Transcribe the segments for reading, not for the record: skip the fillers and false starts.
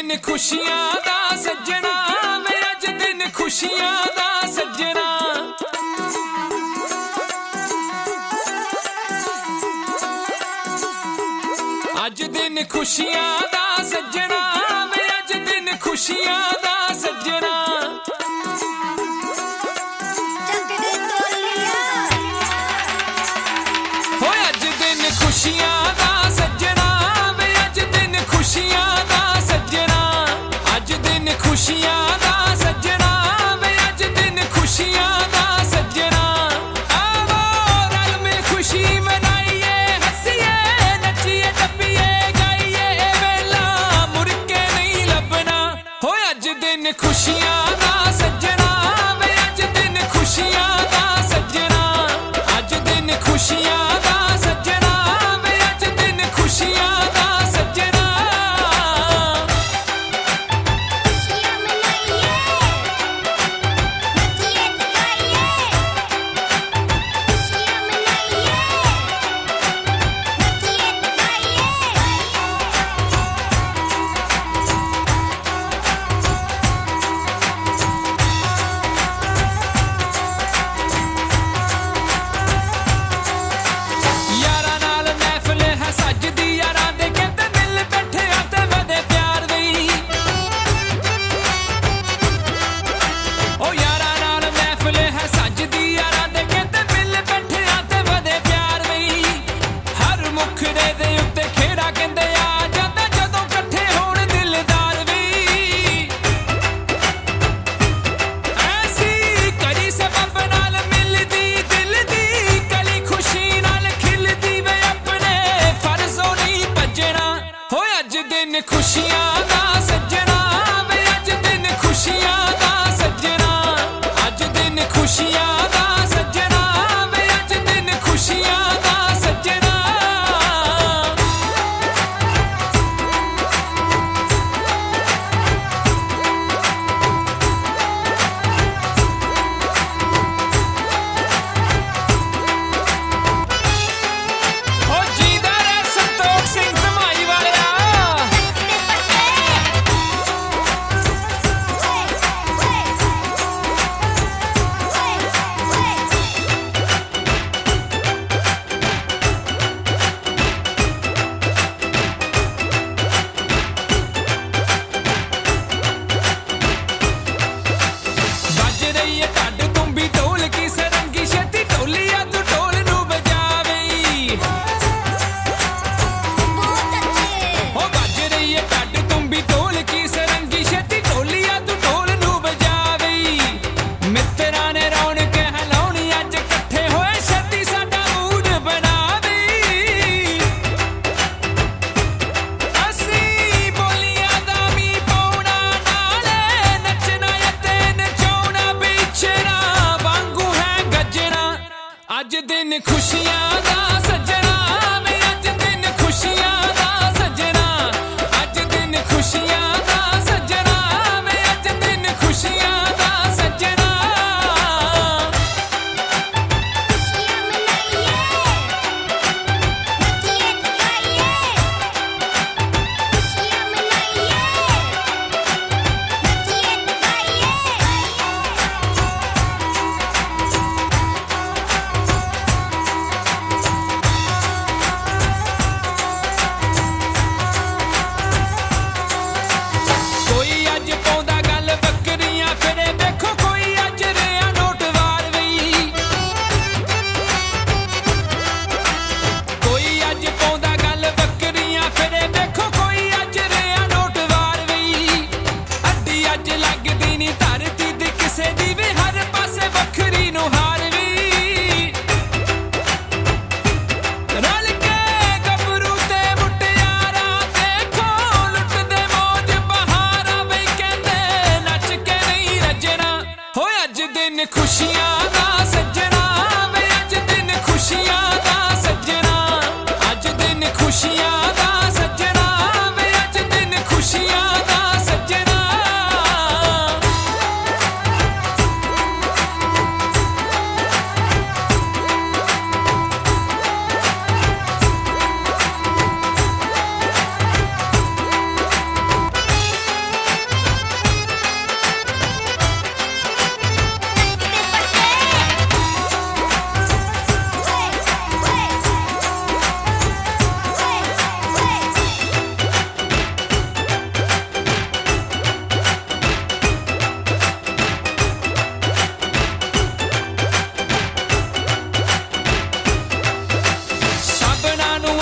दिन खुशियां दा सज्जना वे अज दिन खुशियां दा सज्जना अज दिन खुशियां दा सज्जना वे अज दिन खुशियां दा सज्जना हो अज दिन खुशियां दा सज्जना वे अज दिन खुशियां दा सज्जना अज दिन खुशियां दा सज्जना वे अज दिन खुशियां दा सज्जना आवो रल मिल खुशी मनाइए हंसिए नचिए टप्पिए गाइए वेला मुड़ के नहीं लभना हो अज दिन खुशियां दा सज्जना वे अज दिन खुशियां दा सज्जना अज दिन खुशियां दा सज्जना वे अज दिन खुशियां दा सज्जना खुशियां मनाइए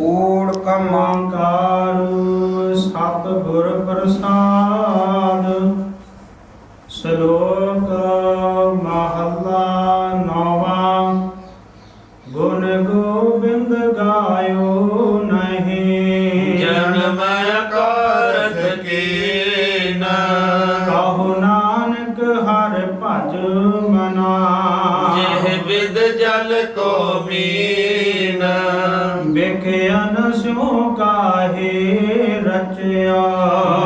ਊੜ ਕਮਾ ਓੰਕਾਰ ਸਤਿਗੁਰ ਪ੍ਰਸਾਦ। ਸ਼ਲੋਕ ਮਹਲਾ ਨੌਵਾਂ। ਗੁਣ ਗੋਬਿੰਦ ਗਾਇਓ ਨਹੀਂ, ਜਨਮ ਕਰਤ ਕੀਨ। ਕਹੋ ਨਾਨਕ ਹਰਿ ਭਜ ਮਨਾ, ਜਿਹ ਬਿਦ ਜਲ ਕੋ ਮੀਨ। ਵੇਖਿਆਨ ਸਿਉ ਕਾਹੇ ਰਚਿਆ,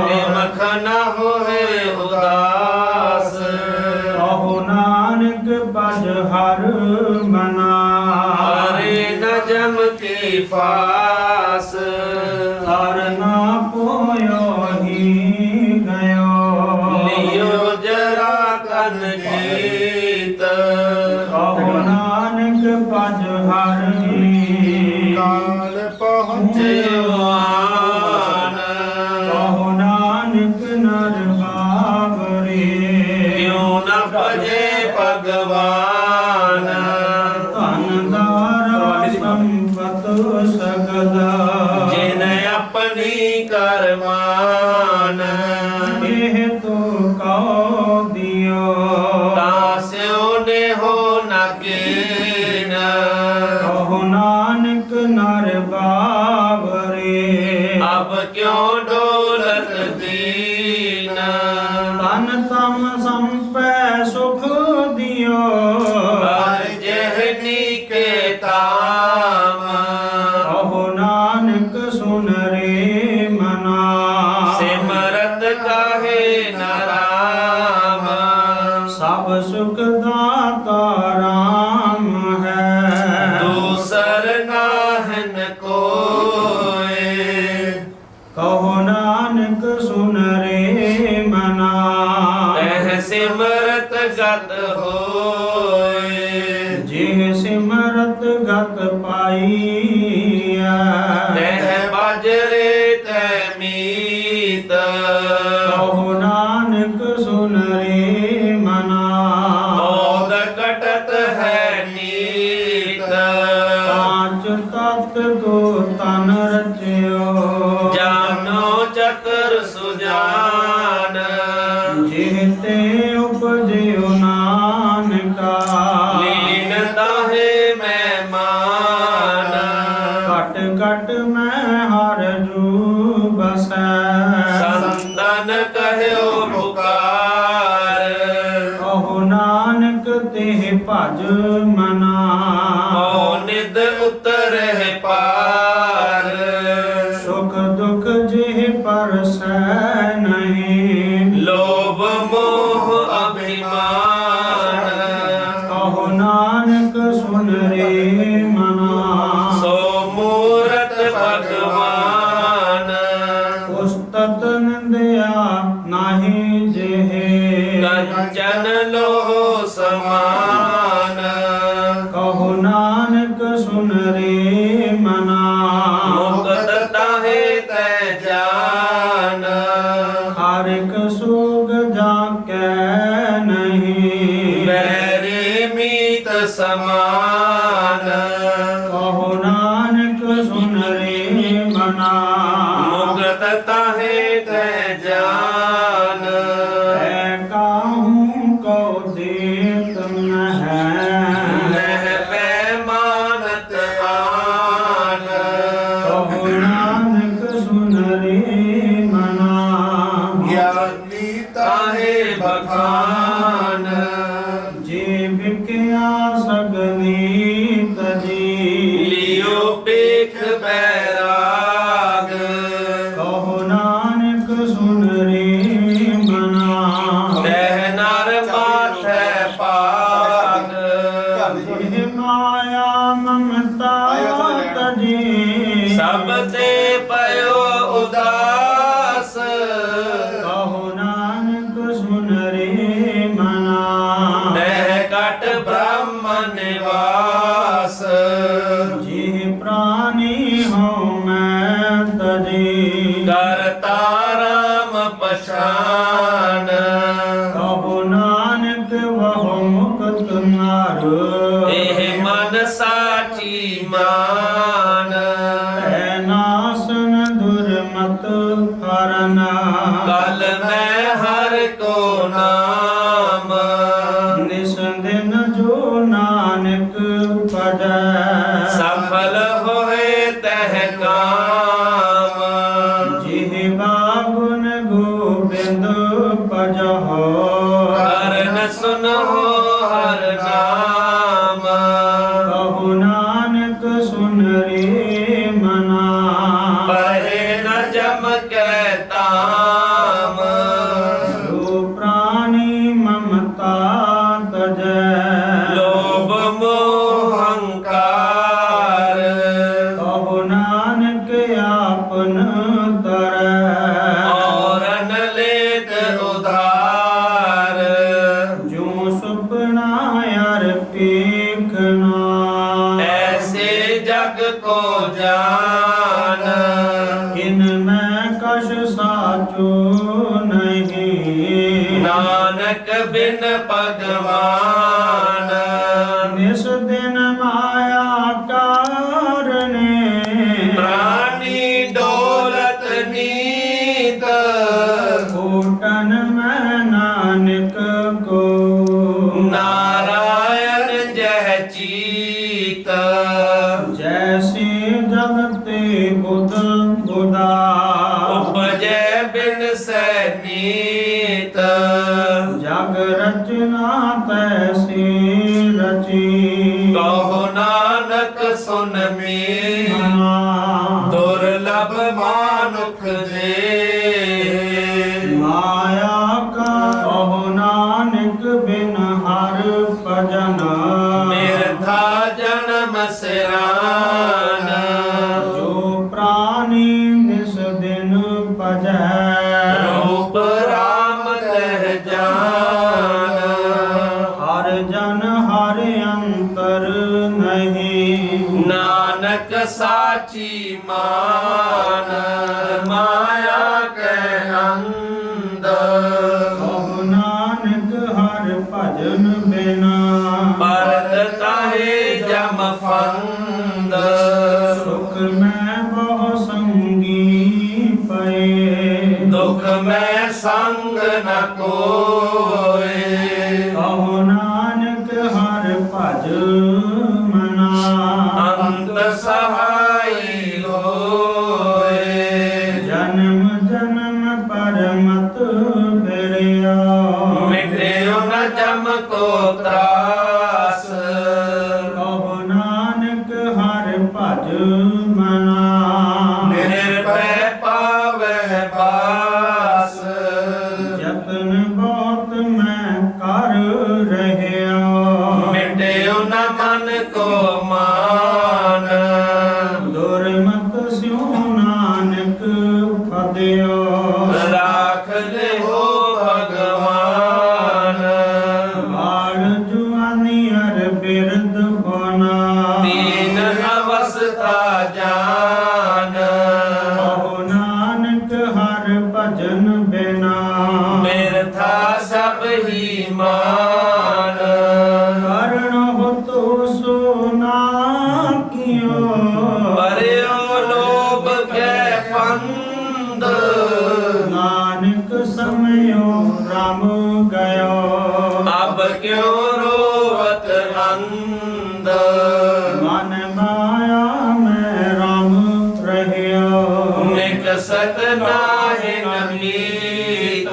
ਨਿਮਖ ਨ ਹੋਏ ਉਦਾਸ। ਕਹੋ ਨਾਨਕ ਭਜ ਹਰ ਮਨਾ, ਹਰੇ ਨ ਜਮ ਕੀ ਫਾਸ। ਹਰ ਨਾ ਪੋਇਓ ਹੀ ਗਇਓ, ਲਿਓ ਜਰਾ ਕਨ ਜੀਤ। ਕਹੋ ਨਾਨਕ ਭਜ ਹਰ ਕਾਲ ਪਹੁੰਚਿਓ ਆਨ। ਕਹੋ ਨਾਨਕ ਨਰ ਬਾਬਰੇ, ਕਿਉ ਨ ਭਜੇ ਭਗਵਾਨ। ਧਨ ਦਾਰਾ ਸੰਪਤ ਸਗਲ, ਜਿਨ ਆਪਣੀ ਕਰਮਾਨ। ਇਹ ਤੋ ਕਉ ਦਿਓ, ਤਾਸਿਓ ਨੇ ਹੋ ਨ ਕੀਨ। ਕਹੋ ਨਾਨਕ ਨਰ ਬਾਬਰੇ, ਅਬ ਕਿਉ ਡੋਲਤ ਦੀਨ। ਤਨ ਤਮ ਸੰਪੈ ਸੁਖ ਦਿਓ, ਹਰ ਜਹਨੀ ਕੇ ਤਾਮ। ਕਹੋ ਨਾਨਕ ਸੁਨ ਰੇ ਮਨਾ, ਸਿਮਰਤ ਕਾਹੇ ਨ ਰਾਮ। ਸਭ ਸੁਖ ਦਾਤਾ ਰਾਮ ਹੈ, ਦੂਸਰ ਨਾਹਨ ਕੋਏ। ਕਹੋ ਨਾਨਕ ਸੁਨ ਰੇ ਮਨਾ, ਤਹ ਸਿਮਰਤ ਗਤ ਹੋਏ। ਜਿਹ ਸਿਮਰਤ ਗਤ ਪਾਈਐ, ਤਹ ਬਜਰੇ ਤੈ ਮੀਤ। ਕਹੋ ਨਾਨਕ ਸੁਨ ਰੇ ਮਨਾ, ਬੋਧ ਕਟਤ ਹੈ ਨੀਤ। ਪਾਂਚ ਤਤ ਕੋ ਤਨ ਰਚਿਓ, ਜਾਨੋ ਚਤਰ ਸੁਜਾਨ। ਜਿਹ ਤੇ ਉਪਜਿਓ ਨਾਨਕਾ, ਲੀਨ ਤਾਹੇ ਮਹਿਮਾਨ। ਘਟ ਘਟ ਮੈਂ ਹਰ ਜੂ ਬਸੈ, ਸੰਤਨ ਕਹਿਓ ਪੁਕਾਰ। ਕਹੋ ਨਾਨਕ ਤੇ ਭਜ ਮਨਾ, ਓ ਨਿਦ ਉਤਰਹਿ ਪਾਰ। ਸੁਖ ਦੁਖ ਜਿਹ ਪਰਸੈ ਨਹੀਂ, ਲੋਭ ਮੋਹ ਅਭਿਮਾਨ। ਕਹੋ ਨਾਨਕ ਸੁਨ ਰੇ ਮਨਾ, ਸੋ ਮੂਰਤ ਭਗਵਾਨ। ਉਸਤਤ ਨਿੰਦਿਆ ਨਾਹੀ ਜਿਹ, ਕੰਚਨ ਲੋਹ ਸਮਾਨ। ਕਹੋ ਨਾਨਕ ਸੁਨ ਰੇ ਮਨਾ, ਮੁਕਤ ਤਾਹੇ ਤੈ ਜਾਨ। ਹਰ ਇੱਕ ਸੋਗ ਜਾ ਕੈ ਨਹੀਂ, ਵੈਰੀ ਮੀਤ ਸਮਾਨ। ਕਹੋ ਨਾਨਕ ਸੁਨ ਰੇ ਮਨਾ, ਮੁਕਤ ਤਾਹੇ ਤੈ ਜਾਨ। ਐ ਕਾਹੂ ਕਉ ਦੇਤ ਮਹਿ, ਲਹਿ ਪੈ ਮਾਨਤ ਆਨ। ਕਹੋ ਨਾਨਕ ਸੁਨ ਰੇ ਮਨਾ, ਗਿਆਨੀ ਤਾਹੇ ਬਖਾਨ। ਜੇ ਵਿਕਿਆ ਸਗਨੀ ਤਜੀ, ਲਿਓ ਪੇਖ ਬੈਰਾਗ। ਕਹੋ ਨਾਨਕ ਸੁਨ ਰੇ ਮਨਾ, ਤਹਿ ਨਰ ਮਾਥੈ ਪਾਗ। ਜਿਹ ਮਾਇਆ ਮਮਤਾ ਤਜੀ, ਸਭ ਤੇ ਪਇਓ ਉਦਾਸ। ਕਹੋ ਨਾਨਕ ਸੁਨ ਰੇ ਮਨਾ, ਤਹਿ ਕਟ ਬ੍ਰਹਮ ਨਿਵਾਸ। ਜਿਹ ਪ੍ਰਾਨੀ ਹਉ ਮੈਂ ਤਜੀ, ਕਰਤਾ ਰਾਮ ਪਛਾਨ। ਕਹੋ ਨਾਨਕ ਵਹੁ ਮੁਕਤ ਨਰ, ਇਹ ਮਨ ਸਾਚੀ ਮਾਨ। ਐ तरੈ और अनलेत उधार जो सुपना यार पेखना ऐसे जग को जान इनमें कश साचो नहीं नानक बिन भगवान निस दिन माया कारणे प्राणी डोलत नीत कोटन में नानक को नारायण जह चीत जैसे जगते बुध बुधा उपजै बिन सैनीत जग रचना तैसी रची कहो नानक सुन मीना दुर्लभ मानुख दे माया का कहो नानक बिन हर भजन मिर्था जन्म सिरान जो प्राणी निस दिन भजै रूप राम तह जान हर जन हर अंतर नहीं नानक साची मान माया के अंद कहो नानक हर भजन बिना परत ताहे जम फंद सुख में बहु संगी पए दुख में संग न कोय कहो नानक हर भज मना अंत सहाई होय जन्म जन्म पर मत फिरिया मिट्यो न जम को त्रास कहो नानक हर भज मना निर्भय पावै बास जतन बहुत मैं कर रहया मिट्यो न मन को मान दुर्मत स्यो नानक पदयो राख ले हो भगवान बाल जुआनी अर बिरद होना तीन अवस्था जान कहो नानक हर भजन बिना मिर्था सब ही मान करण हो तो सोना कियो पर्यो लोभ के फंद नानक समयो राम गयो अब क्यों रोवत अंध मन माया में राम रहियो निकसत नाहि नीत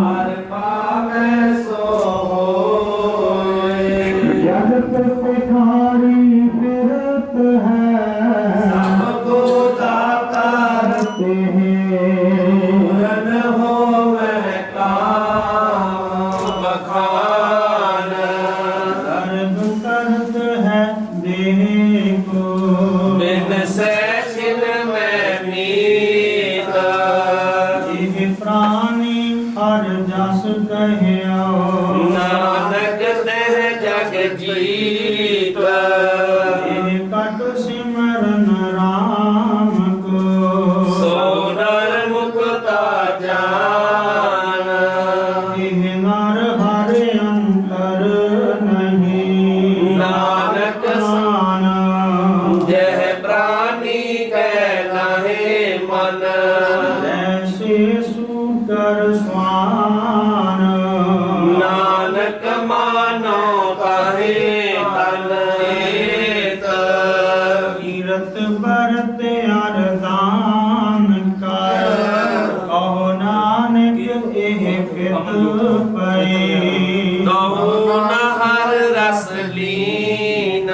हर पावै सो होय जगत पिठारी फिरत है सबको दाता करते हैं पूरन होवै काम बखान दर्द दर्द है देह को बिन सैछिन में मीत जिह प्राणी हर जस कहियो नानक तह जग जीत जिह कट सिमरन राम को सो नर मुक्ता जान जिह नर हर अंतर नहीं नानक सान जह प्राणी कै नाहे मन जैसे सूकर स्वान नानक मानो काहे तन हेत तीरथ भरत अरदान कर कहो नानक एह पित पए कहूँ न हर रस लीन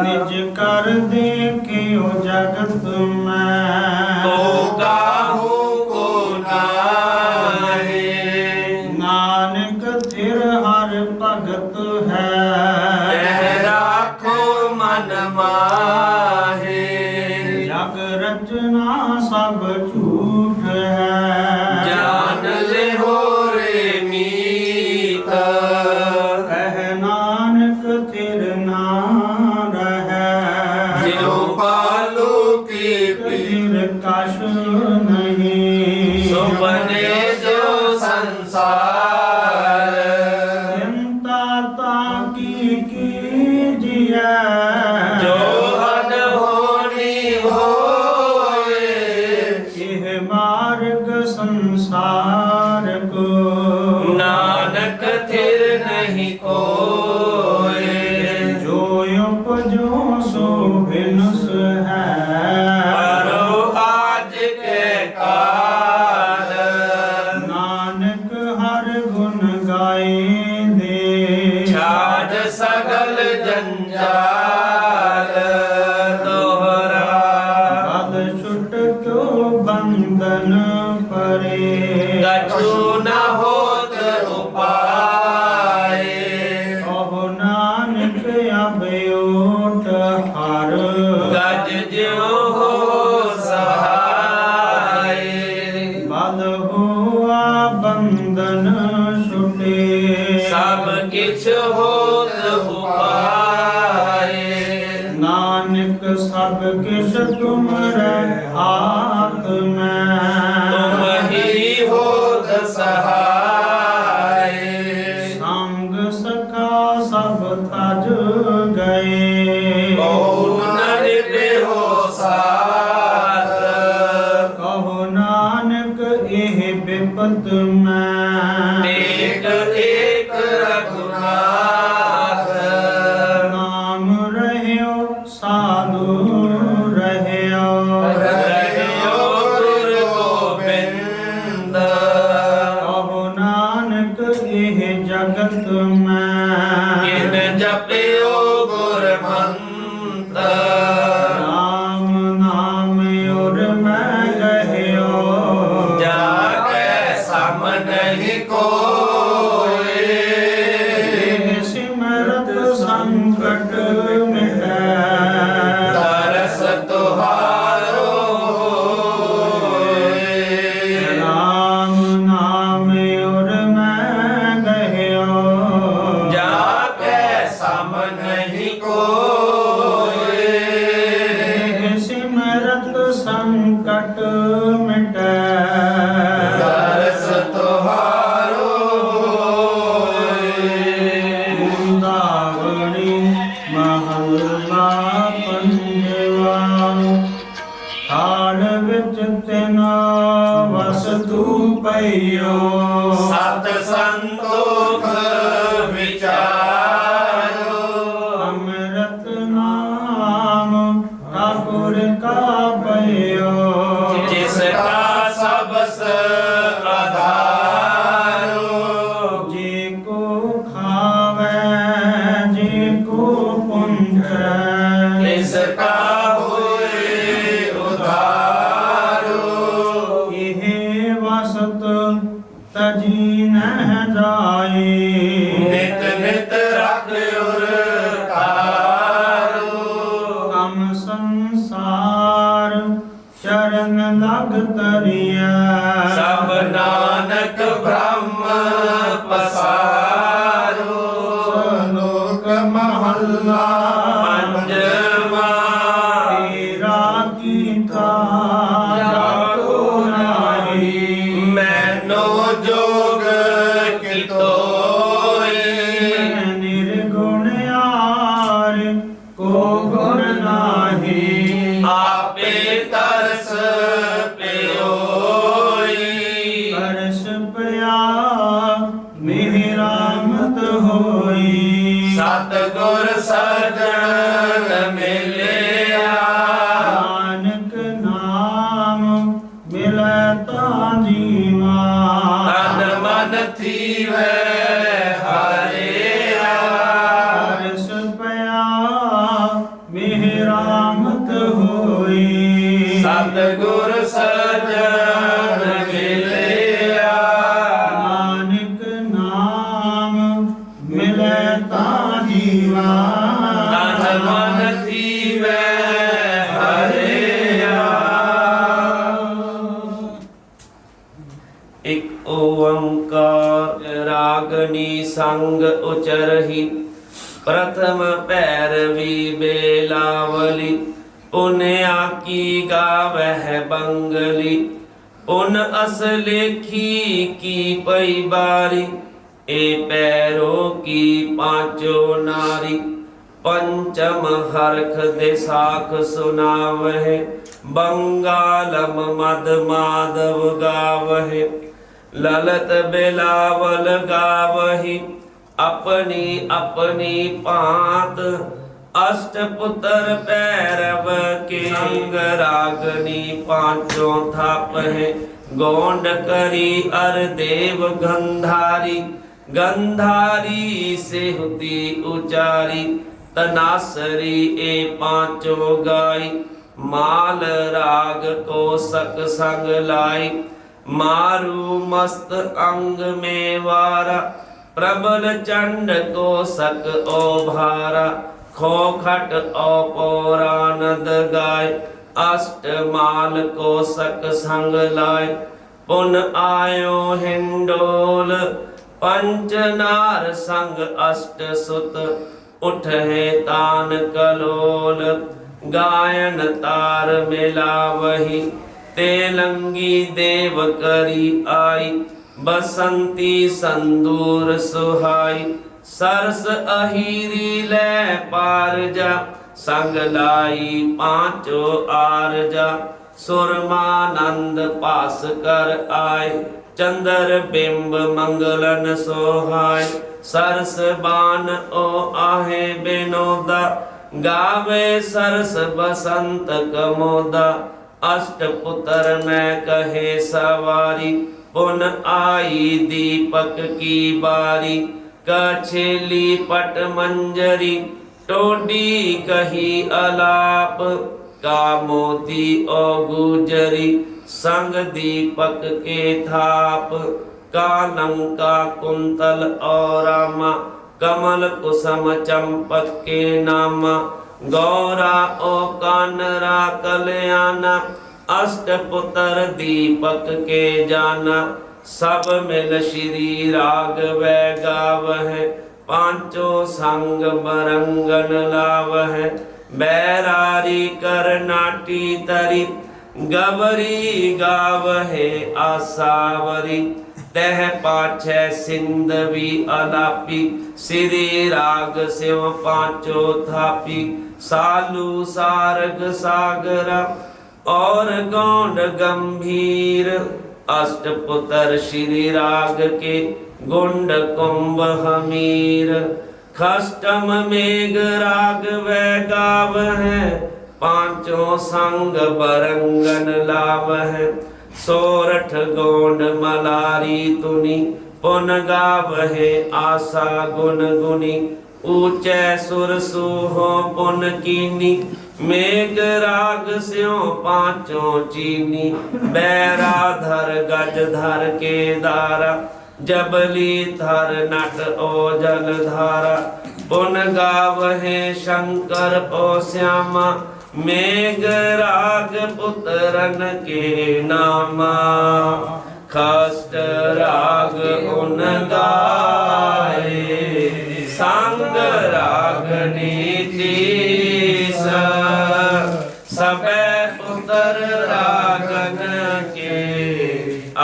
निज कर देखियो जगत में तो काहू को नाहे ਰਤਨਾ ਸਭ ਝੂਠ ਹੈ। ਜਾਨ ਲਿਓ ਰੇ ਮੀਤ ਕਹਿ ਨਾਨਕ ਤਿਰ ਨਾ ਰਹੈ। ਜਿਉ ਪਾਲੂ ਕੀ ਤਿਰ ਕਛ ਨਹੀਂ। ਸੁਪਨੇ ਜੋ ਸੰਸਾਰ ਚਿੰਤਾ ਤਾ ਕੀ ਕੀਜੀਐ। ਜੋ ਹਦ ਹੋਣੀ ਹੋਏ ਇਹ ਮਾਰਗ ਸੰਸਾਰ ਕੋ। ਨਾਨਕ ਥਿਰ ਨਹੀਂ ਕੋਏ। ਜੋ ਉਪਜੋ ਸੋ ਬਿਨਸ ਹੈ। ਪਰੋ ਆਜ ਕੇ ਕਾਲ ਨਾਨਕ ਹਰ ਗੁਣ ਗਾਏ ਦੇ। ਛਾੜ ਸਗਲ ਜੰਜਾਲ ਦੋਹਰਾ। ਕਦ ਛੁਟ ਕਿਉ ਬੰਧਨ ਪਰੇ। ਕਛੂ ਨ ਹੋਤ ਉਪਾਏ। ਕਹੋ ਨਾਨਕ ਅਭਿਓਟ ਹਰ। ਗਜ ਜਿਉ ਹੋ ਸਹਾਏ। ਬਲ ਹੋਆ ਬੰਧਨ ਛੁਟੇ। ਸਭ ਕਿਛ ਹੋਤ ਉਪਾਏ। ਨਾਨਕ ਸਭ ਕਿਛ ਤੁਮਰੇ ਹਾਥ ਮੈਂ। ਤੁਮ ਹੀ ਹੋਤ ਸਹਾਏ। ਸੰਗ ਸਖਾ ਸਭ ਤਜ ਗਏ। ਕਉ ਨ ਨਿਭਿਓ ਸਾਥ। ਕਹੋ ਨਾਨਕ ਇਹ ਬਿਪਤ ਮੈਂ। ਏਕ ਏਕ ਰਘੁਨਾਥ। ਨਾਮ ਰਹਿਓ ਸਾਧੂ ਰਹਿਓ। ਰਹਿਓ ਗੁਰ ਗੋਬਿੰਦ। ਕਹੋ ਨਾਨਕ ਇਹ ਜਗਤ ਮੈਂ। ਕਿਨ ਜਪਿਓ ਗੁਰ ਮੰਤਰ। ਨਾਮ ਨਾਮ ਔਰ ਮੈਂ ਗਹਿਓ। ਜਾਗੈ ਸਮ ਨਹੀਂ ਕੋਏ। ਇਹ ਸਿਮਰਤ ਸੰਕਟ ਮਿਟੈ। ਤਰਸ ਤੁਹਾਰੋ ਹੋਏ। ਨਾਮ ਨਾਮ ਔਰ ਮੈਂ ਗਹਿਓ। ਜਾਗੈ ਸਮ ਨਹੀਂ ਕੋਏ। ਇਹ ਸਿਮਰਤ ਸੰਕਟ ਮਿਟੈ। ਤਰਸ ਤੁਹਾਰੋ ਹੋਏ। ਮੁੰਦਾਵਣੀ ਮਹੱਲਾ ਪੰਜਵਾ। ਹਾਲ ਵਿੱਚ ਤਿਨ ਵਸਤੂ ਪਈਓ। ਸਤ ਸੰਤੋਖ ਵਿਚਾਰੋ। ਅੰਮ੍ਰਿਤ ਨਾਮ ਠਾਕੁਰ ਕਾ ਪਈਓ। ਜਿਸ ਕਾ ਸਬਸ ਆਧਾਰੋ। ਜੇ ਕੋ ਖਾਵੇ ਜੇ ਕੋ ਪੁੰਜੈ। ਇਸ ਕਾ ਹੋਏ ਉਧਾਰੋ। ਇਹ ਵਸਤ ਤਜੀ ਨਹਿ ਜਾਏ। ਨਿਤ ਨਿਤ ਰਖ ਉਰ ਤਾਰੋ। ਕਮ ਸੰਸਾਰ ਚਰਨ ਲਗ ਤਰੀਐ। ਸਭ ਨਾਨਕ ਬ੍ਰਹਮ ਪਸਾਰੋ। ਸ਼ਲੋਕ ਮਹੱਲਾ ਪੰਜਵਾ। ਤੇਰਾ ਕੀਤਾ ਜਾਤੋ ਨਾਹੀ। ਮੈਨੋ ਜੋਗ ਕਿਤੋਈ। ਮੈਂ ਨਿਰਗੁਣ ਯਾਰ ਕੋ ਗੁਣ ਨਾਹੀ। ਆਪੇ ਤਰਸ ਪਿਓਈ। ਤਰਸ ਪਿਆ ਮੇਰੀ ਰਾਮਤ ਹੋਈ। ਸਤਿਗੁਰ ਸਜਣ ਮਿਲਿਆ। ਨਾਨਕ ਨਾਮ ਮਿਲੈ ਤਾਂ ਜੀਵਾ। ਤਨ ਮਨ ਥੀਵੈ ਹਰਿਆ। ਤਰਸ ਪਿਆ ਮੇਰੀ ਰਾਮਤ ਹੋਈ। ਸਤਿਗੁਰ ਸਜਣ ਮਿਲਿਆ। ਨਾਨਕ ਨਾਮ ਮਿਲੈ ਤਾਂ ਜੀਵਾ। ਤਨ ਮਨ ਥੀਵੈ ਹਰਿਆ। रागनी संग उचरही प्रथम पैरवी बेलावली पुण्या की गावह बंगली उन अस लेखी की पई बारी ए पैरों की पांचों नारी पंचम हरख देसाख सुनावहे बंगालम मद माधव गावहे ललत बेलावल गावही अपनी अपनी पात अष्टपुत्र पैरव के अंग रागनी पांचों थाप है गोंड करी अर देव गंधारी गंधारी से हुती उचारी तनासरी ए पांचों गाई माल राग को सक संग लाई मारू मस्त अंग में वारा प्रबल चंड को सक ओ भारा खोखट ओ पौरानद गाय अष्ट माल को सक संग लाय पुन आयो हिंडोल पंचनार संग अष्ट सुत उठे तान कलोल गायन तार मिलावही तेलंगी देव करी आई बसंती संदूर सुहाई सरस अहीरी ले पार जा संग लाई पांचों आरजा सुरमानंद पास कर आए चंद्र बिंब मंगलन सोहाय सरस बान ओ आहे बिनोदा गावे सरस बसंत कमोदा अष्टपुत्र में कहे सवारी पुन आई दीपक की बारी कछेली पट मंजरी टोडी कही अलाप का मोती ओ गुजरी संग दीपक के थाप का लंका कुंतल और रामा कमल कुसुम चंपक के नामा गौरा ओ कानरा कल्याणा अष्टपुत्र दीपक के जाना सब मिल श्री राघव गावह पांचों संग बरंगन लावह बैरारी कर नाटी तरी गवरी गावहे आसावरी तह पाछे सिंधवी अलापी श्री राग शिव पांचों थापी सालू सारग सागरा और गौंड गंभीर अष्टपुत्र श्री राग के गुंड कुंभ हमीर खष्टम मेघ राग व गाव है पांचों संग बरंगन लाव है सोरठ गोंड मलारी तुनी पुन गाव है आशा गुन गुनी ऊंचे सुर सुहो पुन कीनी मेघ राग स्यों पांचों चीनी बैराधर गजधर के दारा जबली थर नट ओजल धारा पुन गावहे शंकर ओ श्यामा मेघ राग पुत्रन के नामा खष्ट राग उन गाए संग राग नीति सबे पुत्र रागन के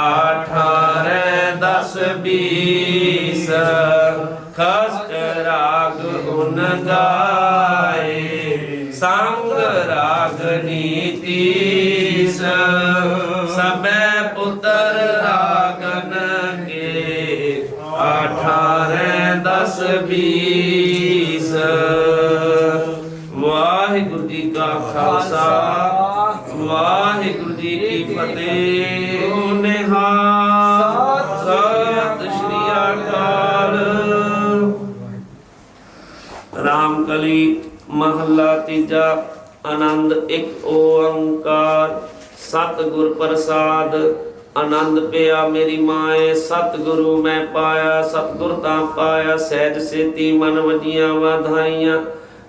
18-10-20 खष्ट राग उन गाए संग राग नीति सबे पुत्र रागन के 18-10-20 वाहिगुरु जी का खालसा वाहिगुरु जी की फतेह निहाल सत श्री अकाल। रामकली महला तीजा आनंद एक ओंकार सतगुर प्रसाद आनंद पिया मेरी माए सतगुरु मैं पाया सतगुर ता पाया सहज सेती मन वजिया वाधाइया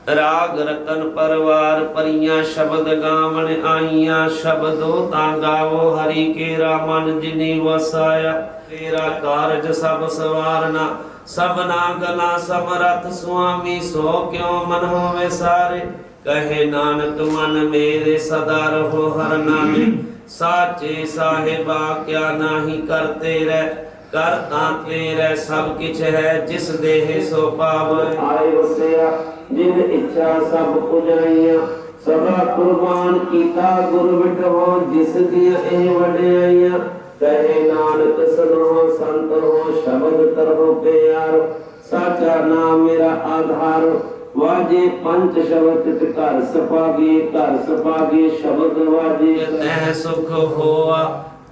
ਰਾਗ ਰਤਨ ਪਰਵਾਰ ਪਰੀਆਂ ਸ਼ਬਦ ਗਾਵਣ ਆਈਆਂ ਸ਼ਬਦੋ ਤਾਂ ਗਾਵੋ ਹਰੀ ਕੇਰਾ ਮਨ ਜਿਨੀ ਵਸਾਇਆ ਤੇਰਾ ਕਾਰਜ ਸਭ ਸਵਾਰਨਾ ਸਭਨਾ ਗਲਾ ਸਮਰਥ ਸੁਆਮੀ ਸੋ ਕਿਉ ਮਨ ਹੋਵੇ ਸਾਰੇ ਕਹੇ ਨਾਨਕ ਮਨ ਮੇਰੇ ਸਦਾ ਰਹੋ ਹਰ ਨਾਮੇ ਸਾਚੇ ਸਾਹਿਬਾ ਕਿਆ ਨਾਹੀ ਕਰਤੇ ਰਹਿ ਕਰਤਾ ਤੇਰੇ ਸਭ ਕਿਛ ਹੈ ਜਿਸ ਦੇਹ ਸੋ ਪਾਵੈ ਆਏ ਵਸਿਆ ਜਿਨ ਇੱਛਾ ਸਭ ਪੁਜਾਈਆਂ ਸਦਾ ਕੁਰਬਾਨ ਕੀਤਾ ਗੁਰ ਵਿਟੋ ਜਿਸ ਦੀਆਂ ਇਹ ਵਡਿਆਈਆਂ ਕਹੇ ਨਾਨਕ ਸੁਨੋ ਸੰਤ ਹੋ ਸ਼ਬਦ ਕਰੋ ਪਿਆਰ ਸਾਚਾ ਨਾਮ ਮੇਰਾ ਆਧਾਰ ਵਾਜੇ ਪੰਜ ਸ਼ਬਦ ਘਰ ਸਪਾਗੇ ਸ਼ਬਦ ਵਾਜੇ ਤੈ ਸੁਖ ਹੋਆ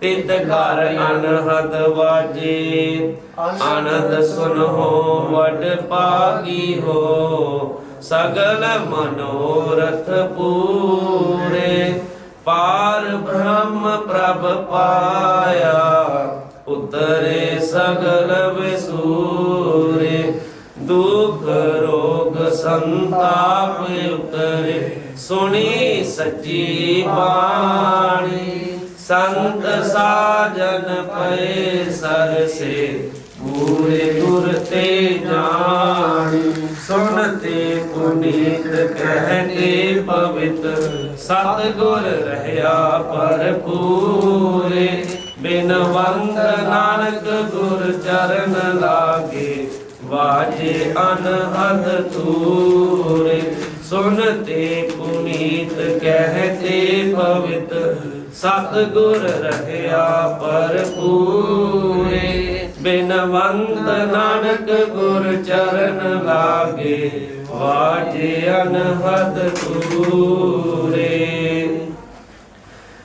ਤਿਤ ਘਰ ਅਨਹਦ ਵਾਜੇ ਆਨੰਦ ਸੁਨੋ ਵਡ ਪਾਗੀ ਹੋ ਸਗਲ ਮਨੋਰਥ ਪੂਰੇ ਪਾਰ ਬ੍ਰਹਮ ਪ੍ਰਭ ਪਾਇਆ ਉਤਰੇ ਸਗਲ ਵਿਸੂਰੇ ਦੁਖ ਰੋਗ ਸੰਤਾਪ ਉਤਰੇ ਸੁਣੀ ਸੱਚੀ ਬਾਣੀ ਸੰਤ ਸਾਜਨ ਪਏ ਸਰਸੇ ਪੂਰੇ ਗੁਰ ਤੇ ਜਾਣੀ ਸੁਨਤੇ ਪੁਨੀਤ ਕਹਤੇ ਪਵਿੱਤ ਸਤ ਗੁਰ ਰਹਿਆ ਭਰਪੂਰੇ ਬਿਨਵੰਤ ਨਾਨਕ ਗੁਰ ਚਰਨ ਲਾਗੇ ਵਾਜੇ ਅਨਹਦ ਤੂਰੇ ਸੁਨਤੇ ਪੁਨੀਤ ਕਹਤੇ ਪਵਿੱਤ ਸਤ ਗੁਰ ਰਹਿਆ ਭਰਪੂਰੇ ਬਿਨਵੰਤ ਨਾਨਕ ਗੁਰ ਚਰਨ ਲਾਗੇ ਵਾਜੇ ਅਨਹਦ ਤੂਰੇ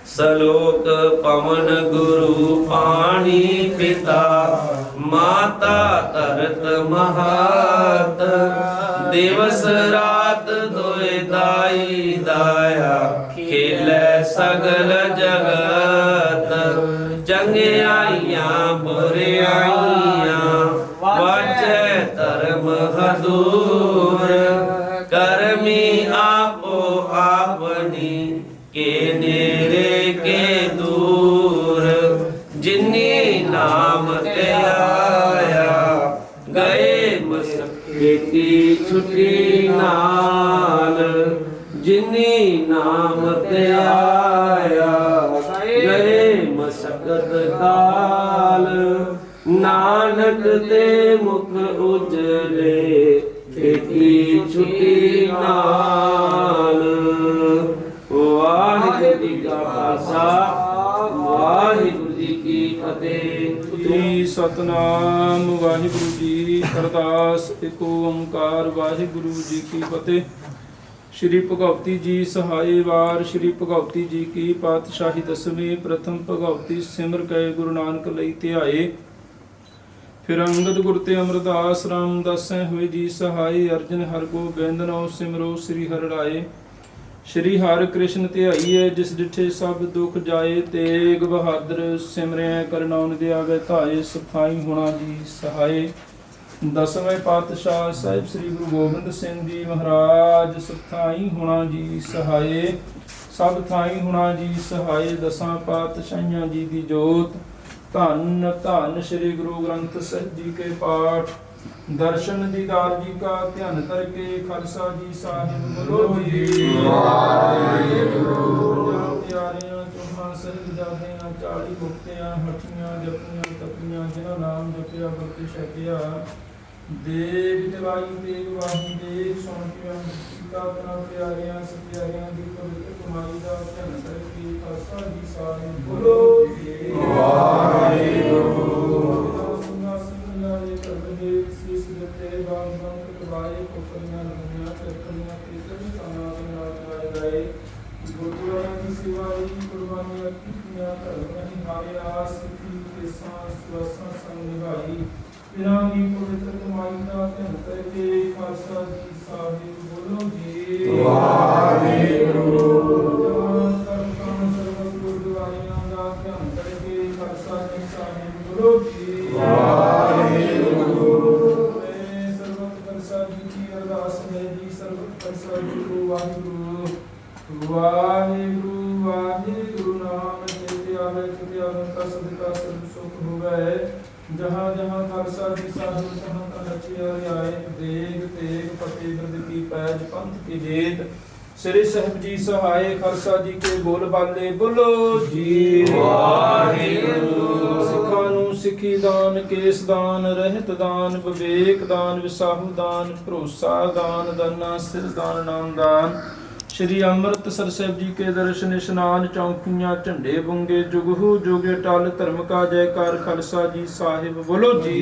ਸਲੋਕ ਪਵਨ ਗੁਰੂ ਪਾਣੀ ਪਿਤਾ ਮਾਤਾ ਧਰਤ ਮਹਾਤ ਦਿਵਸ ਰਾਤ ਦੋਇ ਦਾਈ ਦਾਇਆ ਖੇਲੇ ਸਗਲ ਜਗਤ ਚੰਗਿਆਈਆਂ ਬੁਰਿਆਈਆਂ ਵਾਜੈ ਧਰਮ ਹਦੂਰ ਕਰਮੀ ਆਪੋ ਆਪਣੀ ਕੇ ਨੇੜੇ ਕੇ ਦੂਰ ਜਿਨੀ ਨਾਮ ਤੇ ਆਇਆ ਗਏ ਮਸਕੇ ਕੀ ਛੁੱਟੀ ਨਾਲ ਜਿਨੀ ਨਾਮ ਤੇ ਆਇਆ ਗਏ ਮਸਕਤ ਕਾਲ ਨਾਨਕ ਤੇ ਮੁਖ ਉਜਲੇ ਕੀ ਛੁੱਟੀ ਨਾਲ ਵਾਹਿਗੁਰੂ ਜੀ ਕਾ ਖਾਲਸਾ ਵਾਹਿਗੁਰੂ ਜੀ ਕੀ ਫਤਿਹ। ਜੀ ਸਤਨਾਮ ਵਾਹਿਗੁਰੂ ਜੀ ਅਰਦਾਸ ਏਕ ਓੰਕਾਰ ਵਾਹਿਗੁਰੂ ਜੀ ਕੀ ਫਤਿਹ। ਸ਼੍ਰੀ ਭਗਵਤੀ ਜੀ ਸਹਾਈ ਵਾਰ ਸ਼੍ਰੀ ਭਗਵਤੀ ਜੀ ਕੀ ਪਾਤਸ਼ਾਹੀ ਦਸਵੀਂ ਪ੍ਰਥਮ ਭਗਵਤੀ ਸਿਮਰ ਕੈ ਗੁਰੂ ਨਾਨਕ ਲਈ ਧਿਆਏ। ਫਿਰ ਅੰਗਦ ਗੁਰ ਤੇ ਅਮਰਦਾਸ ਰਾਮਦਾਸੈ ਹੋਏ ਜੀ ਸਹਾਈ ਅਰਜਨ ਹਰ ਗੋਬਿੰਦ ਨਾਮ ਸਿਮਰੋ ਸ੍ਰੀ ਹਰਿ ਰਾਏ। ਸ਼੍ਰੀ ਹਰਿ ਕ੍ਰਿਸ਼ਨ ਧਿਆਈਐ ਜਿਸ ਡਿਠੇ ਸਭ ਦੁਖ ਜਾਏ ਤੇਗ ਬਹਾਦਰ ਸਿਮਰਿਆ ਕਰਨਾਉਨ ਦੇ ਆਵੇ ਧਾਏ ਸਫਾਈ ਹੋਣਾ ਜੀ ਸਹਾਏ। ਦਸਵੇਂ ਪਾਤਸ਼ਾਹ ਸਾਹਿਬ ਸ੍ਰੀ ਗੁਰੂ ਗੋਬਿੰਦ ਸਿੰਘ ਜੀ ਮਹਾਰਾਜ ਸਥਾਈ ਹੋਣਾ ਜੀ ਸਹਾਏ ਸਭ ਥਾਈ ਹੋਣਾ ਜੀ ਸਹਾਏ। ਦਸਾਂ ਪਾਤਸ਼ਾਹੀਆਂ ਜੀ ਦੀ ਜੋਤ ਧੰਨ ਧੰਨ ਸ੍ਰੀ ਗੁਰੂ ਗ੍ਰੰਥ ਸਾਹਿਬ ਜੀ ਕੇ ਪਾਠ ਦਰਸ਼ਨ ਦੀਦਾਰ ਜੀ ਕਾ ਧਿਆਨ ਕਰਕੇ ਖਾਲਸਾ ਜੀ ਸਾਹਿਬ ਬੋਲੋ ਜੀ ਵਾਹਿਗੁਰੂ। ਪਿਆਰਿਆਂ ਚੋਹਾਂ ਸਾਹਿਬਜ਼ਾਦਿਆਂ 40 ਮੁਕਤਿਆਂ ਹੱਠੀਆਂ ਜਪੀਆਂ ਤਪੀਆਂ ਜਿਨ੍ਹਾਂ ਨਾਮ ਜਪਿਆ ਵਰਤ ਛਕਿਆ ਦੇਵ ਦਿਵਾਈ ਦੇਵ ਵਾਹੀ ਦੇਵ ਸੁਣ ਕੇ ਅੰਮ੍ਰਿਤਾ ਤਨਾ ਪਿਆਰਿਆਂ ਸਤਿਆਰਿਆਂ ਦੀ ਪਵਿੱਤਰ ਕਮਾਈ ਦਾ ਧਿਆਨ ਕਰਕੇ ਖਾਲਸਾ ਜੀ ਸਾਹਿਬ ਬੋਲੋ ਜੀ ਵਾਹਿਗੁਰੂ। आवे तुझे अनंत सदका सर्व सुख होवे जहाँ जहाँ खालसा जी साधु तहाँ तहाँ रचिया आए देग तेग फतेह बिरद की पैज पंथ की जेत श्री साहिब जी सहाय खालसा जी के बोल बाले बोलो जी वाहिगुरु सिखां नूं सिखी दान केस दान रहत दान विवेक दान विसाहु दान भरोसा दान दाना सिर दान नाम दान श्री अमृतसर साहिब जी के दर्शन स्नान चौकियां झंडे बुंगे जुगहू जुगे टल धर्म का जयकार खालसा जी साहिब बोलो जी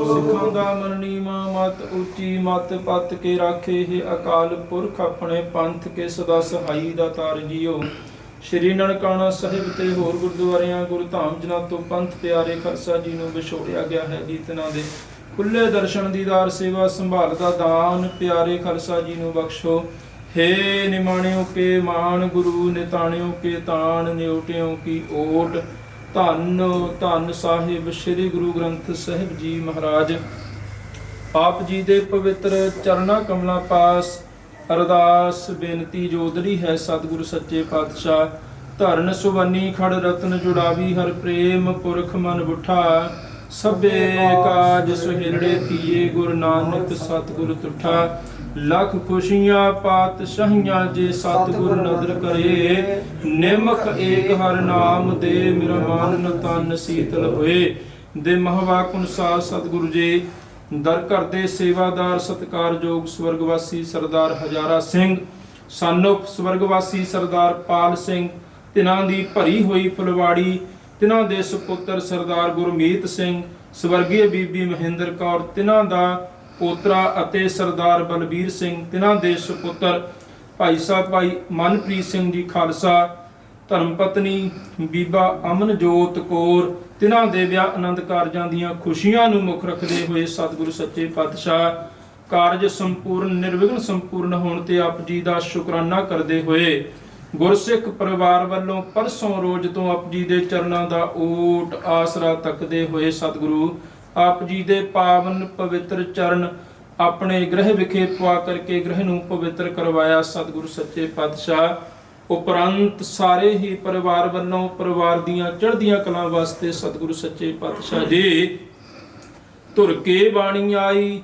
सिखां दा मन नीमा मत ऊंची मत पत के राखे हे अकाल पुरख अपने पंथ के सदा सहाई दा तार जियो श्री ननकाना ਸਾਹਿਬ ਤੇ ਹੋਰ ਗੁਰਦੁਆਰਿਆਂ ਗੁਰਧਾਮ ਜਿਨ੍ਹਾਂ ਤੋਂ ਪੰਥ ਪਿਆਰੇ ਖਾਲਸਾ ਜੀ ਨੂੰ ਵਿਛੋੜਿਆ ਗਿਆ ਹੈ ਜੀਤਨਾ ਦੇ ਖੁੱਲੇ ਦਰਸ਼ਨ ਦੀਦਾਰ ਸੇਵਾ ਸੰਭਾਲ ਦਾ ਦਾਨ ਪਿਆਰੇ ਖਾਲਸਾ ਜੀ ਨੂੰ ਬਖਸ਼ੋ हे ਨਿਮਾਣਿਓ ਕੇ ਮਾਨ ਗੁਰੂ ਨਿਤਾਣਿਓ ਕੇ ਤਾਣ ਨਿਉਟਿਓ ਕੀ ਓਟ ਧੰਨ ਧੰਨ ਸਾਹਿਬ ਸ੍ਰੀ ਗੁਰੂ ਗ੍ਰੰਥ ਸਾਹਿਬ ਜੀ ਮਹਾਰਾਜ ਆਪ ਜੀ ਦੇ ਪਵਿੱਤਰ ਚਰਨਾ ਕਮਲਾਂ ਪਾਸ ਅਰਦਾਸ ਬੇਨਤੀ ਜੋਦਰੀ ਹੈ ਸਤਿਗੁਰ ਸੱਚੇ ਪਾਤਸ਼ਾਹ ਧਰਨ ਸੁਵੰਨੀ ਖੜ ਰਤਨ ਜੁੜਾਵੀ ਹਰ ਪ੍ਰੇਮ ਪੁਰਖ ਮਨ ਬੁਠਾ ਸਭੇ ਕਾਜ ਸੁਹਿਰੜੇ ਕੀਏ ਗੁਰੂ ਨਾਨਕ ਸਤਿਗੁਰ ਤੁਠਾ ਲੱਖ ਖੁਸ਼ੀਆਂ ਪਾਤਸ਼ਾਹੀਆਂ ਜੇ ਸਤਿਗੁਰ ਨਦਰ ਕਰੇ ਨਿਮਕ ਏਕ ਹਰ ਨਾਮ ਦੇ ਮੇਰਾ ਮਨ ਤਨ ਸੀਤਲ ਹੋਏ ਦੇ ਮਹਵਾ ਕੁਨਸਾ ਸਤਿਗੁਰੂ ਜੀ ਦਰ ਘਰ ਦੇ ਸੇਵਾਦਾਰ ਸਤਿਕਾਰਯੋਗ ਸਵਰਗਵਾਸੀ ਸਰਦਾਰ ਹਜ਼ਾਰਾ ਸਿੰਘ ਸਾਨੁਪ ਸਵਰਗਵਾਸੀ ਸਰਦਾਰ ਪਾਲ ਸਿੰਘ ਤਿਨਾਂ ਦੀ ਭਰੀ ਹੋਈ ਫੁਲਵਾੜੀ ਤਿਨਾਂ ਦੇ ਸੁਪੁੱਤਰ ਸਰਦਾਰ ਗੁਰਮੀਤ ਸਿੰਘ ਸਵਰਗੀ ਬੀਬੀ ਮਹਿੰਦਰ ਕੌਰ ਤਿਨਾਂ ਦਾ ਪੋਤਰਾ ਅਤੇ ਸਰਦਾਰ ਬਲਬੀਰ ਸਿੰਘ ਤਿਨਾਂ ਦੇ ਸੁਪੁੱਤਰ ਭਾਈ ਸਾਹਿਬ ਭਾਈ ਮਨਪ੍ਰੀਤ ਸਿੰਘ ਜੀ ਖਾਲਸਾ ਧਰਮ ਪਤਨੀ ਬੀਬਾ ਅਮਨਜੋਤ ਕੌਰ ਤਿਨਾਂ ਦੇ ਵਿਆਹ ਆਨੰਦ ਕਾਰਜਾਂ ਦੀਆਂ ਖੁਸ਼ੀਆਂ ਨੂੰ ਮੁੱਖ ਰੱਖਦੇ ਹੋਏ ਸਤਿਗੁਰੂ ਸੱਚੇ ਪਾਤਸ਼ਾਹ ਕਾਰਜ ਸੰਪੂਰਨ ਨਿਰਵਿਘਨ ਸੰਪੂਰਨ ਹੋਣ ਤੇ ਆਪ ਜੀ ਦਾ ਸ਼ੁਕਰਾਨਾ ਕਰਦੇ ਹੋਏ ਗੁਰਸਿੱਖ ਪਰਿਵਾਰ ਵੱਲੋਂ ਪਰਸੋਂ ਰੋਜ਼ ਤੋਂ ਆਪ ਜੀ ਦੇ ਚਰਨਾਂ ਦਾ ਓਟ ਆਸਰਾ ਤੱਕਦੇ ਹੋਏ ਸਤਿਗੁਰੂ ਆਪ ਜੀ ਦੇ ਪਾਵਨ ਪਵਿੱਤਰ ਚਰਨ ਆਪਣੇ ਗ੍ਰਹਿ ਵਿਖੇ ਪਵਾ ਕਰਕੇ ਗ੍ਰਹਿ ਨੂੰ ਪਵਿੱਤਰ ਕਰਵਾਇਆ ਸਤਿਗੁਰੂ ਸੱਚੇ ਪਾਤਸ਼ਾਹ ਉਪਰੰਤ ਸਾਰੇ ਹੀ ਪਰਿਵਾਰ ਵੱਲੋਂ ਪਰਿਵਾਰ ਦੀਆਂ ਚੜ੍ਹਦੀਆਂ ਕਲਾਂ ਵਾਸਤੇ ਸਤਿਗੁਰੂ ਸੱਚੇ ਪਾਤਸ਼ਾਹ ਜੀ ਧੁਰ ਕੇ ਬਾਣੀ ਆਈ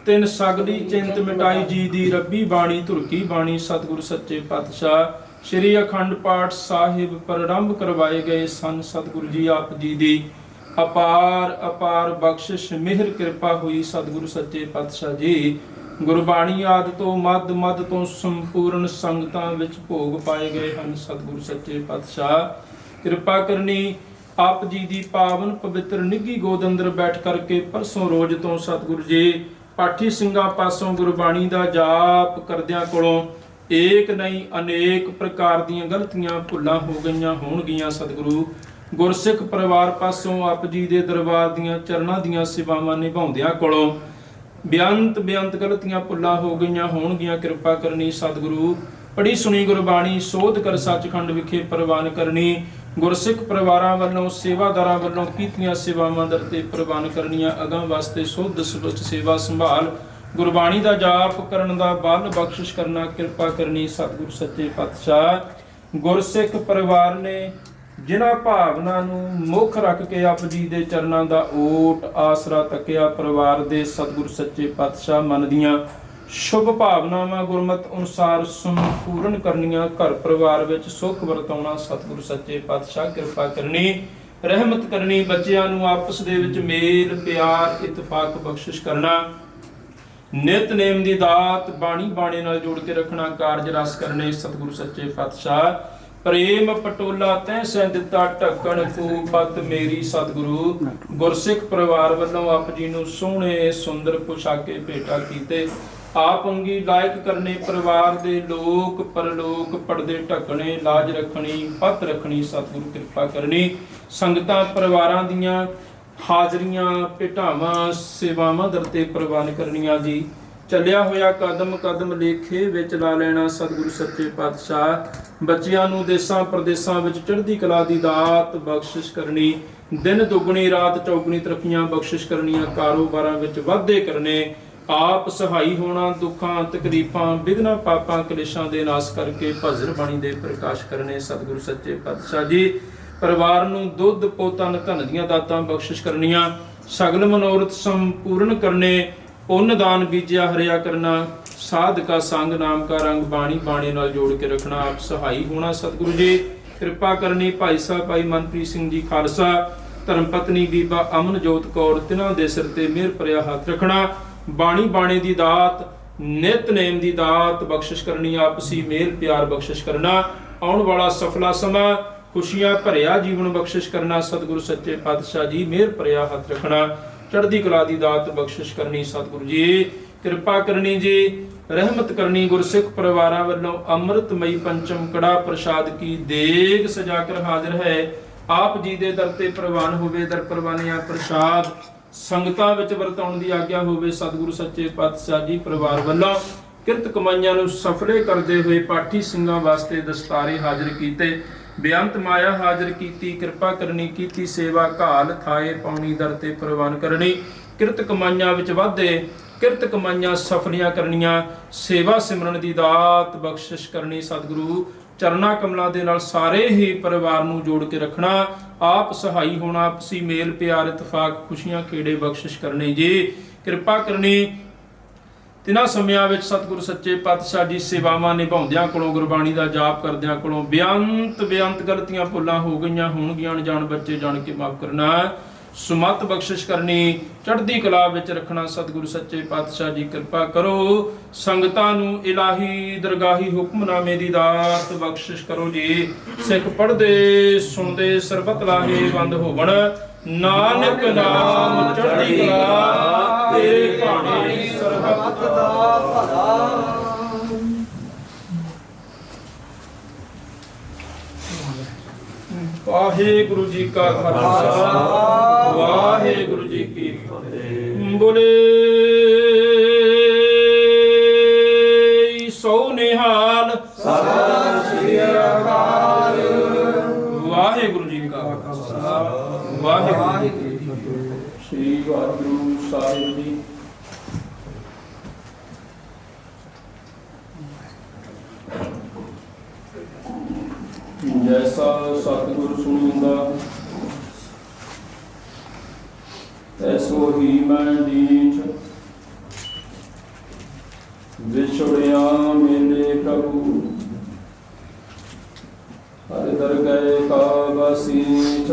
ਤਿੰਨ ਸਗਲੀ ਚਿੰਤ ਮਿਟਾਈ ਜੀ ਦੀ ਰੱਬੀ ਬਾਣੀ ਧੁਰ ਕੀ ਬਾਣੀ ਸਤਿਗੁਰੂ ਸੱਚੇ ਪਾਤਸ਼ਾਹ ਸ਼੍ਰੀ ਅਖੰਡ ਪਾਠ ਸਾਹਿਬ ਪ੍ਰਾਰੰਭ ਕਰਵਾਏ ਗਏ ਸਨ ਸਤਿਗੁਰੂ ਜੀ ਆਪ ਜੀ ਦੀ ਅਪਾਰ ਅਪਾਰ ਬਖਸ਼ਿਸ਼ ਮਿਹਰ ਕਿਰਪਾ ਹੋਈ ਸਤਿਗੁਰੂ ਸੱਚੇ ਪਾਤਸ਼ਾਹ ਜੀ ਗੁਰਬਾਣੀ ਆਦਿ ਤੋਂ ਮੱਧ ਮੱਧ ਤੋਂ ਸੰਪੂਰਨ ਸੰਗਤਾਂ ਵਿੱਚ ਭੋਗ ਪਾਏ ਗਏ ਹਨ ਸਤਿਗੁਰੂ ਸੱਚੇ ਪਾਤਸ਼ਾਹ ਕਿਰਪਾ ਕਰਨੀ ਆਪ ਜੀ ਦੀ ਪਾਵਨ ਪਵਿੱਤਰ ਨਿੱਘੀ ਗੋਦ ਅੰਦਰ ਬੈਠ ਕਰਕੇ ਪਰਸੋਂ ਰੋਜ਼ ਤੋਂ ਸਤਿਗੁਰੂ ਜੀ ਪਾਠੀ ਸਿੰਘਾਂ ਪਾਸੋਂ ਗੁਰਬਾਣੀ ਦਾ ਜਾਪ ਕਰਦਿਆਂ ਕੋਲੋਂ ਏਕ ਨਹੀਂ ਅਨੇਕ ਪ੍ਰਕਾਰ ਦੀਆਂ ਗਲਤੀਆਂ ਭੁੱਲਾਂ ਹੋ ਗਈਆਂ ਹੋਣਗੀਆਂ ਸਤਿਗੁਰੂ ਗੁਰਸਿੱਖ ਪਰਿਵਾਰ ਪਾਸੋਂ ਆਪ ਜੀ ਦੇ ਦਰਬਾਰ ਦੀਆਂ ਚਰਨਾਂ ਦੀਆਂ ਸੇਵਾਵਾਂ ਨਿਭਾਉਂਦਿਆਂ ਕੋਲੋਂ ਬੇਅੰਤ ਗਲਤੀਆਂ ਭੁੱਲਾਂ ਹੋ ਗਈਆਂ ਹੋਣਗੀਆਂ ਕਿਰਪਾ ਕਰਨੀ ਸਤਿਗੁਰੂ ਪੜੀ ਸੁਣੀ ਗੁਰਬਾਣੀ ਸੋਧ ਕਰ ਸੱਚਖੰਡ ਵਿਖੇ ਪ੍ਰਵਾਨ ਕਰਨੀ ਗੁਰਸਿੱਖ ਪਰਿਵਾਰਾਂ ਵੱਲੋਂ ਸੇਵਾਦਾਰਾਂ ਵੱਲੋਂ ਕੀਤੀਆਂ ਸੇਵਾਵਾਂ ਦਰ ਤੇ ਪ੍ਰਵਾਨ ਕਰਨੀਆਂ ਅਗਾਂ ਵਾਸਤੇ ਸੋਧ ਸੁਰਤ ਸੇਵਾ ਸੰਭਾਲ ਗੁਰਬਾਣੀ ਦਾ ਜਾਪ ਕਰਨ ਦਾ ਬਲ ਬਖਸ਼ਿਸ਼ ਕਰਨਾ ਕਿਰਪਾ ਕਰਨੀ ਸਤਿਗੁਰੂ ਸੱਚੇ ਪਾਤਸ਼ਾਹ ਗੁਰਸਿੱਖ ਪਰਿਵਾਰ ਨੇ ਜਿਨ੍ਹਾਂ ਭਾਵਨਾ ਨੂੰ ਮੁੱਖ ਰੱਖ ਕੇ ਆਪ ਜੀ ਦੇ ਚਰਨਾਂ ਦਾ ਓਟ ਆਸਰਾ ਤੱਕਿਆ ਪਰਿਵਾਰ ਦੇ ਸਤਿਗੁਰੂ ਸੱਚੇ ਪਾਤਸ਼ਾਹ ਮਨ ਦੀਆਂ ਸ਼ੁਭ ਭਾਵਨਾਵਾਂ ਗੁਰਮਤ ਅਨੁਸਾਰ ਸੰਪੂਰਨ ਕਰਨੀਆਂ ਘਰ ਪਰਿਵਾਰ ਵਿੱਚ ਸੁੱਖ ਵਰਤਾਉਣਾ ਸਤਿਗੁਰੂ ਸੱਚੇ ਪਾਤਸ਼ਾਹ ਕਿਰਪਾ ਕਰਨੀ ਰਹਿਮਤ ਕਰਨੀ ਬੱਚਿਆਂ ਨੂੰ ਆਪਸ ਦੇ ਵਿੱਚ ਮੇਲ ਪਿਆਰ ਇਤਫਾਕ ਬਖਸ਼ਿਸ਼ ਕਰਨਾ ਨਿਤਨੇਮ ਦੀ ਦਾਤ ਬਾਣੀ ਬਾਣੇ ਨਾਲ ਜੋੜ ਕੇ ਰੱਖਣਾ ਕਾਰਜ ਰਸ ਕਰਨੇ ਸਤਿਗੁਰੂ ਸੱਚੇ ਪਾਤਸ਼ਾਹ ਪ੍ਰੇਮ ਪਟੋਲਾ ਤੈਂ ਸੈ ਦਿੱਤਾ ਢੱਕਣ ਫੂਪਤ ਮੇਰੀ ਸਤਿਗੁਰੂ ਗੁਰਸਿੱਖ ਪਰਿਵਾਰ ਵੱਲੋਂ ਆਪ ਜੀ ਨੂੰ ਸੋਹਣੇ ਸੁੰਦਰ ਪੁਸ਼ਾਕੇ ਭੇਟਾ ਕੀਤੇ ਆਪ ਅੰਗੀ ਲਾਇਕ ਕਰਨੇ ਪਰਿਵਾਰ ਦੇ ਲੋਕ ਪਰਲੋਕ ਪਰਦੇ ਢੱਕਣੇ ਲਾਜ ਰੱਖਣੀ ਪੱਤ ਰੱਖਣੀ ਸਤਿਗੁਰੂ ਕਿਰਪਾ ਕਰਨੀ ਸੰਗਤਾਂ ਪਰਿਵਾਰਾਂ ਦੀਆਂ ਹਾਜ਼ਰੀਆਂ ਭੇਟਾਵਾਂ ਸੇਵਾਵਾਂ ਦਰ ਤੇ ਪ੍ਰਵਾਨ ਕਰਨੀਆਂ ਜੀ ਚੱਲਿਆ ਹੋਇਆ ਕਦਮ ਕਦਮ ਲੇਖੇ ਵਿੱਚ ਲਾ ਲੈਣਾ ਸਤਿਗੁਰੂ ਸੱਚੇ ਪਾਤਸ਼ਾਹ ਬੱਚਿਆਂ ਨੂੰ ਦੇਸਾਂ ਪ੍ਰਦੇਸਾਂ ਵਿੱਚ ਚੜ੍ਹਦੀ ਕਲਾ ਦੀ ਦਾਤ ਬਖਸ਼ਿਸ਼ ਕਰਨੀ ਦਿਨ ਦੁੱਗਣੀ ਰਾਤ ਚੌਗੁਣੀ ਤਰੱਕੀਆਂ ਬਖਸ਼ਿਸ਼ ਕਰਨੀਆਂ ਕਾਰੋਬਾਰਾਂ ਵਿੱਚ ਵਾਧੇ ਕਰਨੇ ਆਪ ਸਹਾਈ ਹੋਣਾ, ਦੁੱਖਾਂ ਤਕਲੀਫਾਂ ਵਿਘਨਾਂ ਪਾਪਾਂ ਕਲੇਸ਼ਾਂ ਦੇ ਨਾਸ ਕਰਕੇ ਭਜਨ ਬਾਣੀ ਦੇ ਪ੍ਰਕਾਸ਼ ਕਰਨੇ। ਸਤਿਗੁਰੂ ਸੱਚੇ ਪਾਤਸ਼ਾਹ ਜੀ ਪਰਿਵਾਰ ਨੂੰ ਦੁੱਧ ਪੋਤਨ ਧਨ ਦੀਆਂ ਦਾਤਾਂ ਬਖਸ਼ਿਸ਼ ਕਰਨੀਆਂ, ਸਗਲ ਮਨੋਰਥ ਸੰਪੂਰਨ ਕਰਨੇ, ਪੁੰਨ ਦਾਨ ਬੀਜਿਆ ਹਰਿਆ ਕਰਨਾ, ਸਾਧ ਕਾ ਸੰਗ ਨਾਮ ਕਾ ਰੰਗ ਬਾਣੀ ਬਾਣੀ ਨਾਲ ਜੋੜ ਕੇ ਰੱਖਣਾ, ਆਪ ਸਹਾਈ ਹੋਣਾ। ਸਤਿਗੁਰੂ ਜੀ ਕਿਰਪਾ ਕਰਨੀ। ਭਾਈ ਸਾਹਿਬ ਭਾਈ ਮਨਪ੍ਰੀਤ ਸਿੰਘ ਜੀ ਖਾਲਸਾ, ਧਰਮ ਪਤਨੀ ਬੀਬਾ ਅਮਨਜੋਤ ਕੌਰ, ਤਿਨਾਂ ਦੇ ਸਿਰ ਤੇ ਮਿਹਰ ਭਰਿਆ ਹੱਥ ਰੱਖਣਾ, ਬਾਣੀ ਬਾਣੇ ਦੀ ਦਾਤ ਨਿਤਨੇਮ ਦੀ ਦਾਤ ਬਖਸ਼ਿਸ਼ ਕਰਨੀ, ਆਪਸੀ ਮੇਲ ਪਿਆਰ ਬਖਸ਼ਿਸ਼ ਕਰਨਾ, ਆਉਣ ਵਾਲਾ ਸਫਲਾ ਸਮਾਂ ਖੁਸ਼ੀਆਂ ਭਰਿਆ ਜੀਵਨ ਬਖਸ਼ਿਸ਼ ਕਰਨਾ। ਸਤਿਗੁਰੂ ਸੱਚੇ ਪਾਤਸ਼ਾਹ ਜੀ ਮਿਹਰ ਭਰਿਆ ਹੱਥ ਰੱਖਣਾ, ਚੜ੍ਹਦੀ ਕਲਾ ਦੀ ਦਾਤ ਬਖਸ਼ਿਸ਼ ਕਰਨੀ। ਸਤਿਗੁਰੂ ਜੀ ਕਿਰਪਾ ਕਰਨੀ ਜੀ, ਰਹਿਮਤ ਕਰਨੀ। ਗੁਰਸਿੱਖ ਪਰਿਵਾਰਾਂ ਵੱਲੋਂ ਅੰਮ੍ਰਿਤਮਈ ਪੰਚਮ ਕੜਾ ਪ੍ਰਸ਼ਾਦ ਕੀ ਦੇਗ ਸਜਾ ਕਰ ਹਾਜ਼ਰ ਹੈ। ਆਪ ਜੀ ਦੇ ਦਰ ਤੇ ਪ੍ਰਵਾਨ ਹੋਵੇ, ਦਰ ਪ੍ਰਵਾਨਿਆ ਪ੍ਰਸ਼ਾਦ ਸੰਗਤਾਂ ਵਿੱਚ ਵਰਤਾਉਣ ਦੀ ਆਗਿਆ ਹੋਵੇ। ਸਤਿਗੁਰੂ ਸੱਚੇ ਪਾਤਸ਼ਾਹ ਜੀ ਪਰਿਵਾਰ ਵੱਲੋਂ ਕਿਰਤ ਕਮਾਈਆਂ ਨੂੰ ਸਫਲੇ ਕਰਦੇ ਹੋਏ ਪਾਠੀ ਸਿੰਘਾਂ ਵਾਸਤੇ ਦਸਤਾਰੇ ਹਾਜ਼ਰ ਕੀਤੇ, ਬੇਅੰਤ ਮਾਇਆ ਹਾਜ਼ਰ ਕੀਤੀ। ਕਿਰਪਾ ਕਰਨੀ, ਕੀਤੀ ਸੇਵਾ ਘਾਲ ਥਾਏ ਪਾਉਣੀ, ਦਰ ਤੇ ਪ੍ਰਵਾਨ ਕਰਨੀ। ਕਿਰਤ ਕਮਾਈਆਂ ਵਿੱਚ ਵਾਧੇ, ਕਿਰਤ ਕਮਾਈਆਂ ਸਫਲੀਆਂ ਕਰਨੀਆਂ, ਸੇਵਾ ਸਿਮਰਨ ਦੀ ਦਾਤ ਬਖਸ਼ਿਸ਼ ਕਰਨੀ। ਸਤਿਗੁਰੂ ਚਰਨਾ ਕਮਲਾਂ ਦੇ ਨਾਲ ਸਾਰੇ ਹੀ ਪਰਿਵਾਰ ਨੂੰ ਜੋੜ ਕੇ ਰੱਖਣਾ, ਆਪ ਸਹਾਈ ਹੋਣਾ, ਆਪਸੀ ਮੇਲ ਪਿਆਰ ਇਤਫਾਕ ਖੁਸ਼ੀਆਂ ਖੇੜੇ ਬਖਸ਼ਿਸ਼ ਕਰਨੇ ਜੀ। ਕਿਰਪਾ ਕਰਨੀ। ਤਿਨਾਂ ਸਮਿਆਂ ਵਿੱਚ ਸਤਿਗੁਰੂ ਸੱਚੇ ਪਾਤਸ਼ਾਹ ਜੀ ਸੇਵਾਵਾਂ ਨਿਭਾਉਂਦਿਆਂ ਕੋਲੋਂ, ਗੁਰਬਾਣੀ ਦਾ ਜਾਪ ਕਰਦਿਆਂ ਕੋਲੋਂ ਬੇਅੰਤ ਗਲਤੀਆਂ ਭੁੱਲਾਂ ਹੋ ਗਈਆਂ ਹੋਣਗੀਆਂ, ਅਣਜਾਣ ਬੱਚੇ ਜਾਣ ਕੇ ਮਾਫ ਕਰਨਾ, ਸੁਮਤ ਬਖਸ਼ਿਸ਼ ਕਰਨੀ, ਚੜ੍ਹਦੀ ਕਲਾ ਵਿੱਚ ਰੱਖਣਾ। ਸਤਿਗੁਰੂ ਸੱਚੇ ਪਾਤਸ਼ਾਹ ਜੀ ਕਿਰਪਾ ਕਰੋ, ਸੰਗਤਾਂ ਨੂੰ ਇਲਾਹੀ ਦਰਗਾਹੀ ਹੁਕਮਨਾਮੇ ਦੀ ਦਾਤ ਬਖਸ਼ਿਸ਼ ਕਰੋ ਜੀ। ਸਿੱਖ ਪੜ੍ਹਦੇ ਸੁਣਦੇ ਸਰਬਤ ਲਾਹੇ ਬੰਦ ਹੋਵਣ, ਨਾਨਕ ਨਾਮ ਚੜ੍ਹਦੀ ਕਲਾ ਤੇਰੇ ਭਾਣੇ ਸਰਬਤ ਦਾ ਭਲਾ। ਵਾਹਿਗੁਰੂ ਜੀ ਕਾ ਖਾਲਸਾ, ਵਾਹਿਗੁਰੂ ਜੀ ਕੀ ਫਤਿਹ। ਬੋਲੇ ਸੋ ਨਿਹਾਲ, ਸਤਿ ਸ੍ਰੀ ਅਕਾਲ। ਵਾਹਿਗੁਰੂ ਜੀ ਕਾ ਖਾਲਸਾ, ਵਾਹਿਗੁਰੂ ਜੀ ਕੀ ਫਤਿਹ। ਸ੍ਰੀ ਵਾਹਿਗੁਰੂ ਸਾਹਿਬ ਜੀ। ਜੈਸਾ ਸਤਿਗੁਰ ਸੁਣੀਂਦਾ ਐਸੋ ਹੀ ਮੈਂ ਦੀਠ, ਵਿਛੜਿਆ ਮੇਰੇ ਪ੍ਰਭੂ ਹਰਿ ਦਰਗਹਿ ਕਾ ਬਸੀਠ।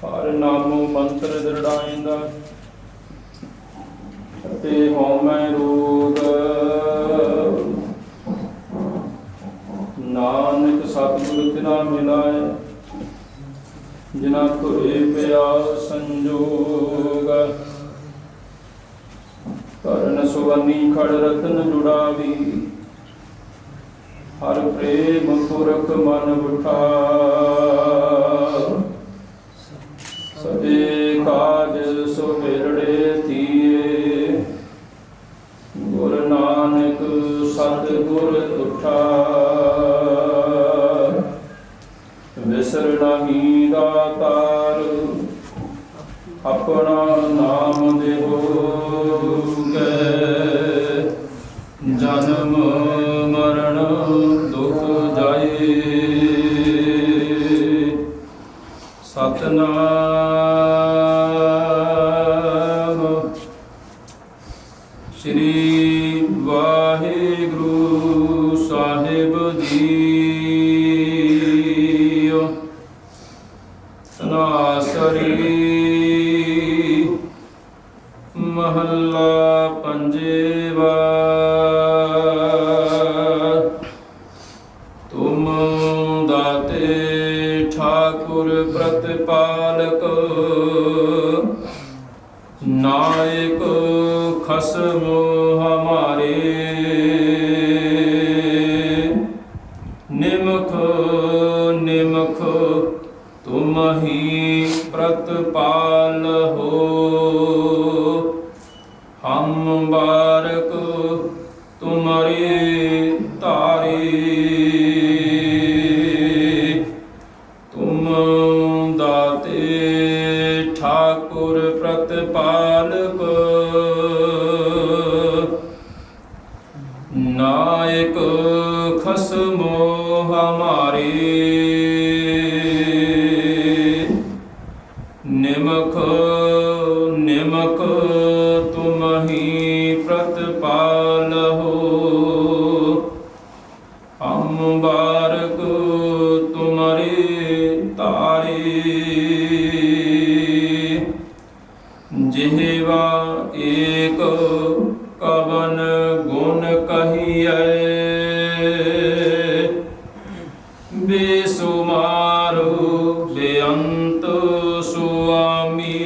ਹਰਿ ਨਾਮੋ ਮੰਤਰ ਦ੍ਰਿੜਾਇਂਦਾ ਅਤੇ ਹਉਮੈ ਰੋਗ। ਨਾਨਕ ਸਤਿਗੁਰ ਤਿਨਾ ਮਿਲਾਏ, ਜਿਨਾ ਧੁਰੇ ਪਿਆਸ ਸੰਜੋਗ। ਕਰਨ ਸੁਵਨੀ ਖੜ ਰਤਨ ਜੁੜਾਵੀ, ਹਰ ਪ੍ਰੇਮ ਪੁਰਖ ਮਨ ਉਠਾ। ਸਭੇ ਕਾਜ ਸੁਮੇਰੜੇ ਧੀਏ, ਗੁਰ ਨਾਨਕ ਸਤਿਗੁਰ ਤੁਠਾ। ਵਿਸਰ ਨਾਹੀ ਦਾਤਾਰ, ਆਪਣਾ ਨਾਮ ਦੇਹੋਗੇ। ਜਨਮ ਮਰਨ ਦੁਖ ਜਾਏ, ਸਤਨਾਮ ਸ੍ਰੀ ਵਾਹਿਗੁਰੂ ਸਾਹਿਬ ਜੀ। ਤਨਾਸਰੀ ਮਹੱਲਾ ਪੰਜਵਾ। ਤੁਮ ਦਾਤੇ ਠਾਕੁਰ ਪ੍ਰਤਪਾਲਕ, ਨਾਇਕ ਖਸਮ ਹਮਾਰੇ। ਨਿਮਖ ਨਿਮਖ ਤੁਮ ਹੀ ਪ੍ਰਤਪਾਲ ਹੋ, ਹਮ ਬਾਰਕ ਤੁਮਰੇ ਤਾਰੇ। ਤੁਮ ਦਾਤੇ ਠਾਕੁਰ ਪ੍ਰਤਪਾਲਕ, हमारे निमख निमख तुम ही प्रतिपाल हो हम बारक तुम्हारे तारे जिहवा एक कवन गुण कहिए बेसुमारो बेअंत स्वामी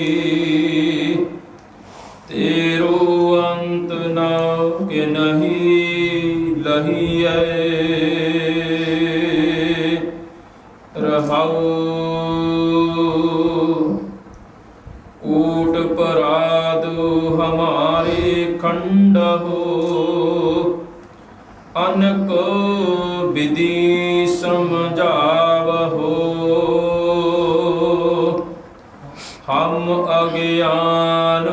तेरो अंत न के नहीं लहिए रहाओ कूट पराध हमारे खंड हो अनक विधि समझावहो हम अज्ञान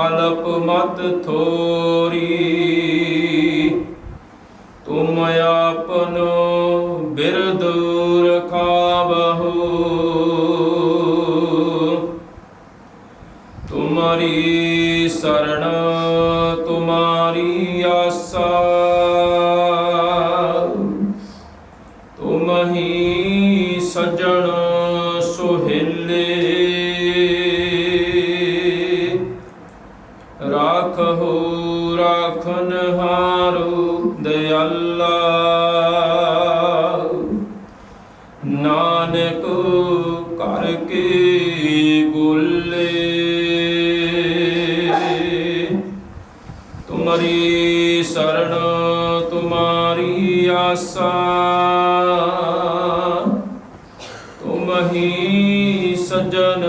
अल्प मत थोरी तुम आपनो बिरद रखावहो तुम्हारी शरण तुम्हारी आशा तुम ही सज्जन सुहेले राखो राखन हारो दयाला नानक करके बोले तुम्हारी शरण तुम्हारी आशा तुम ही सज्जन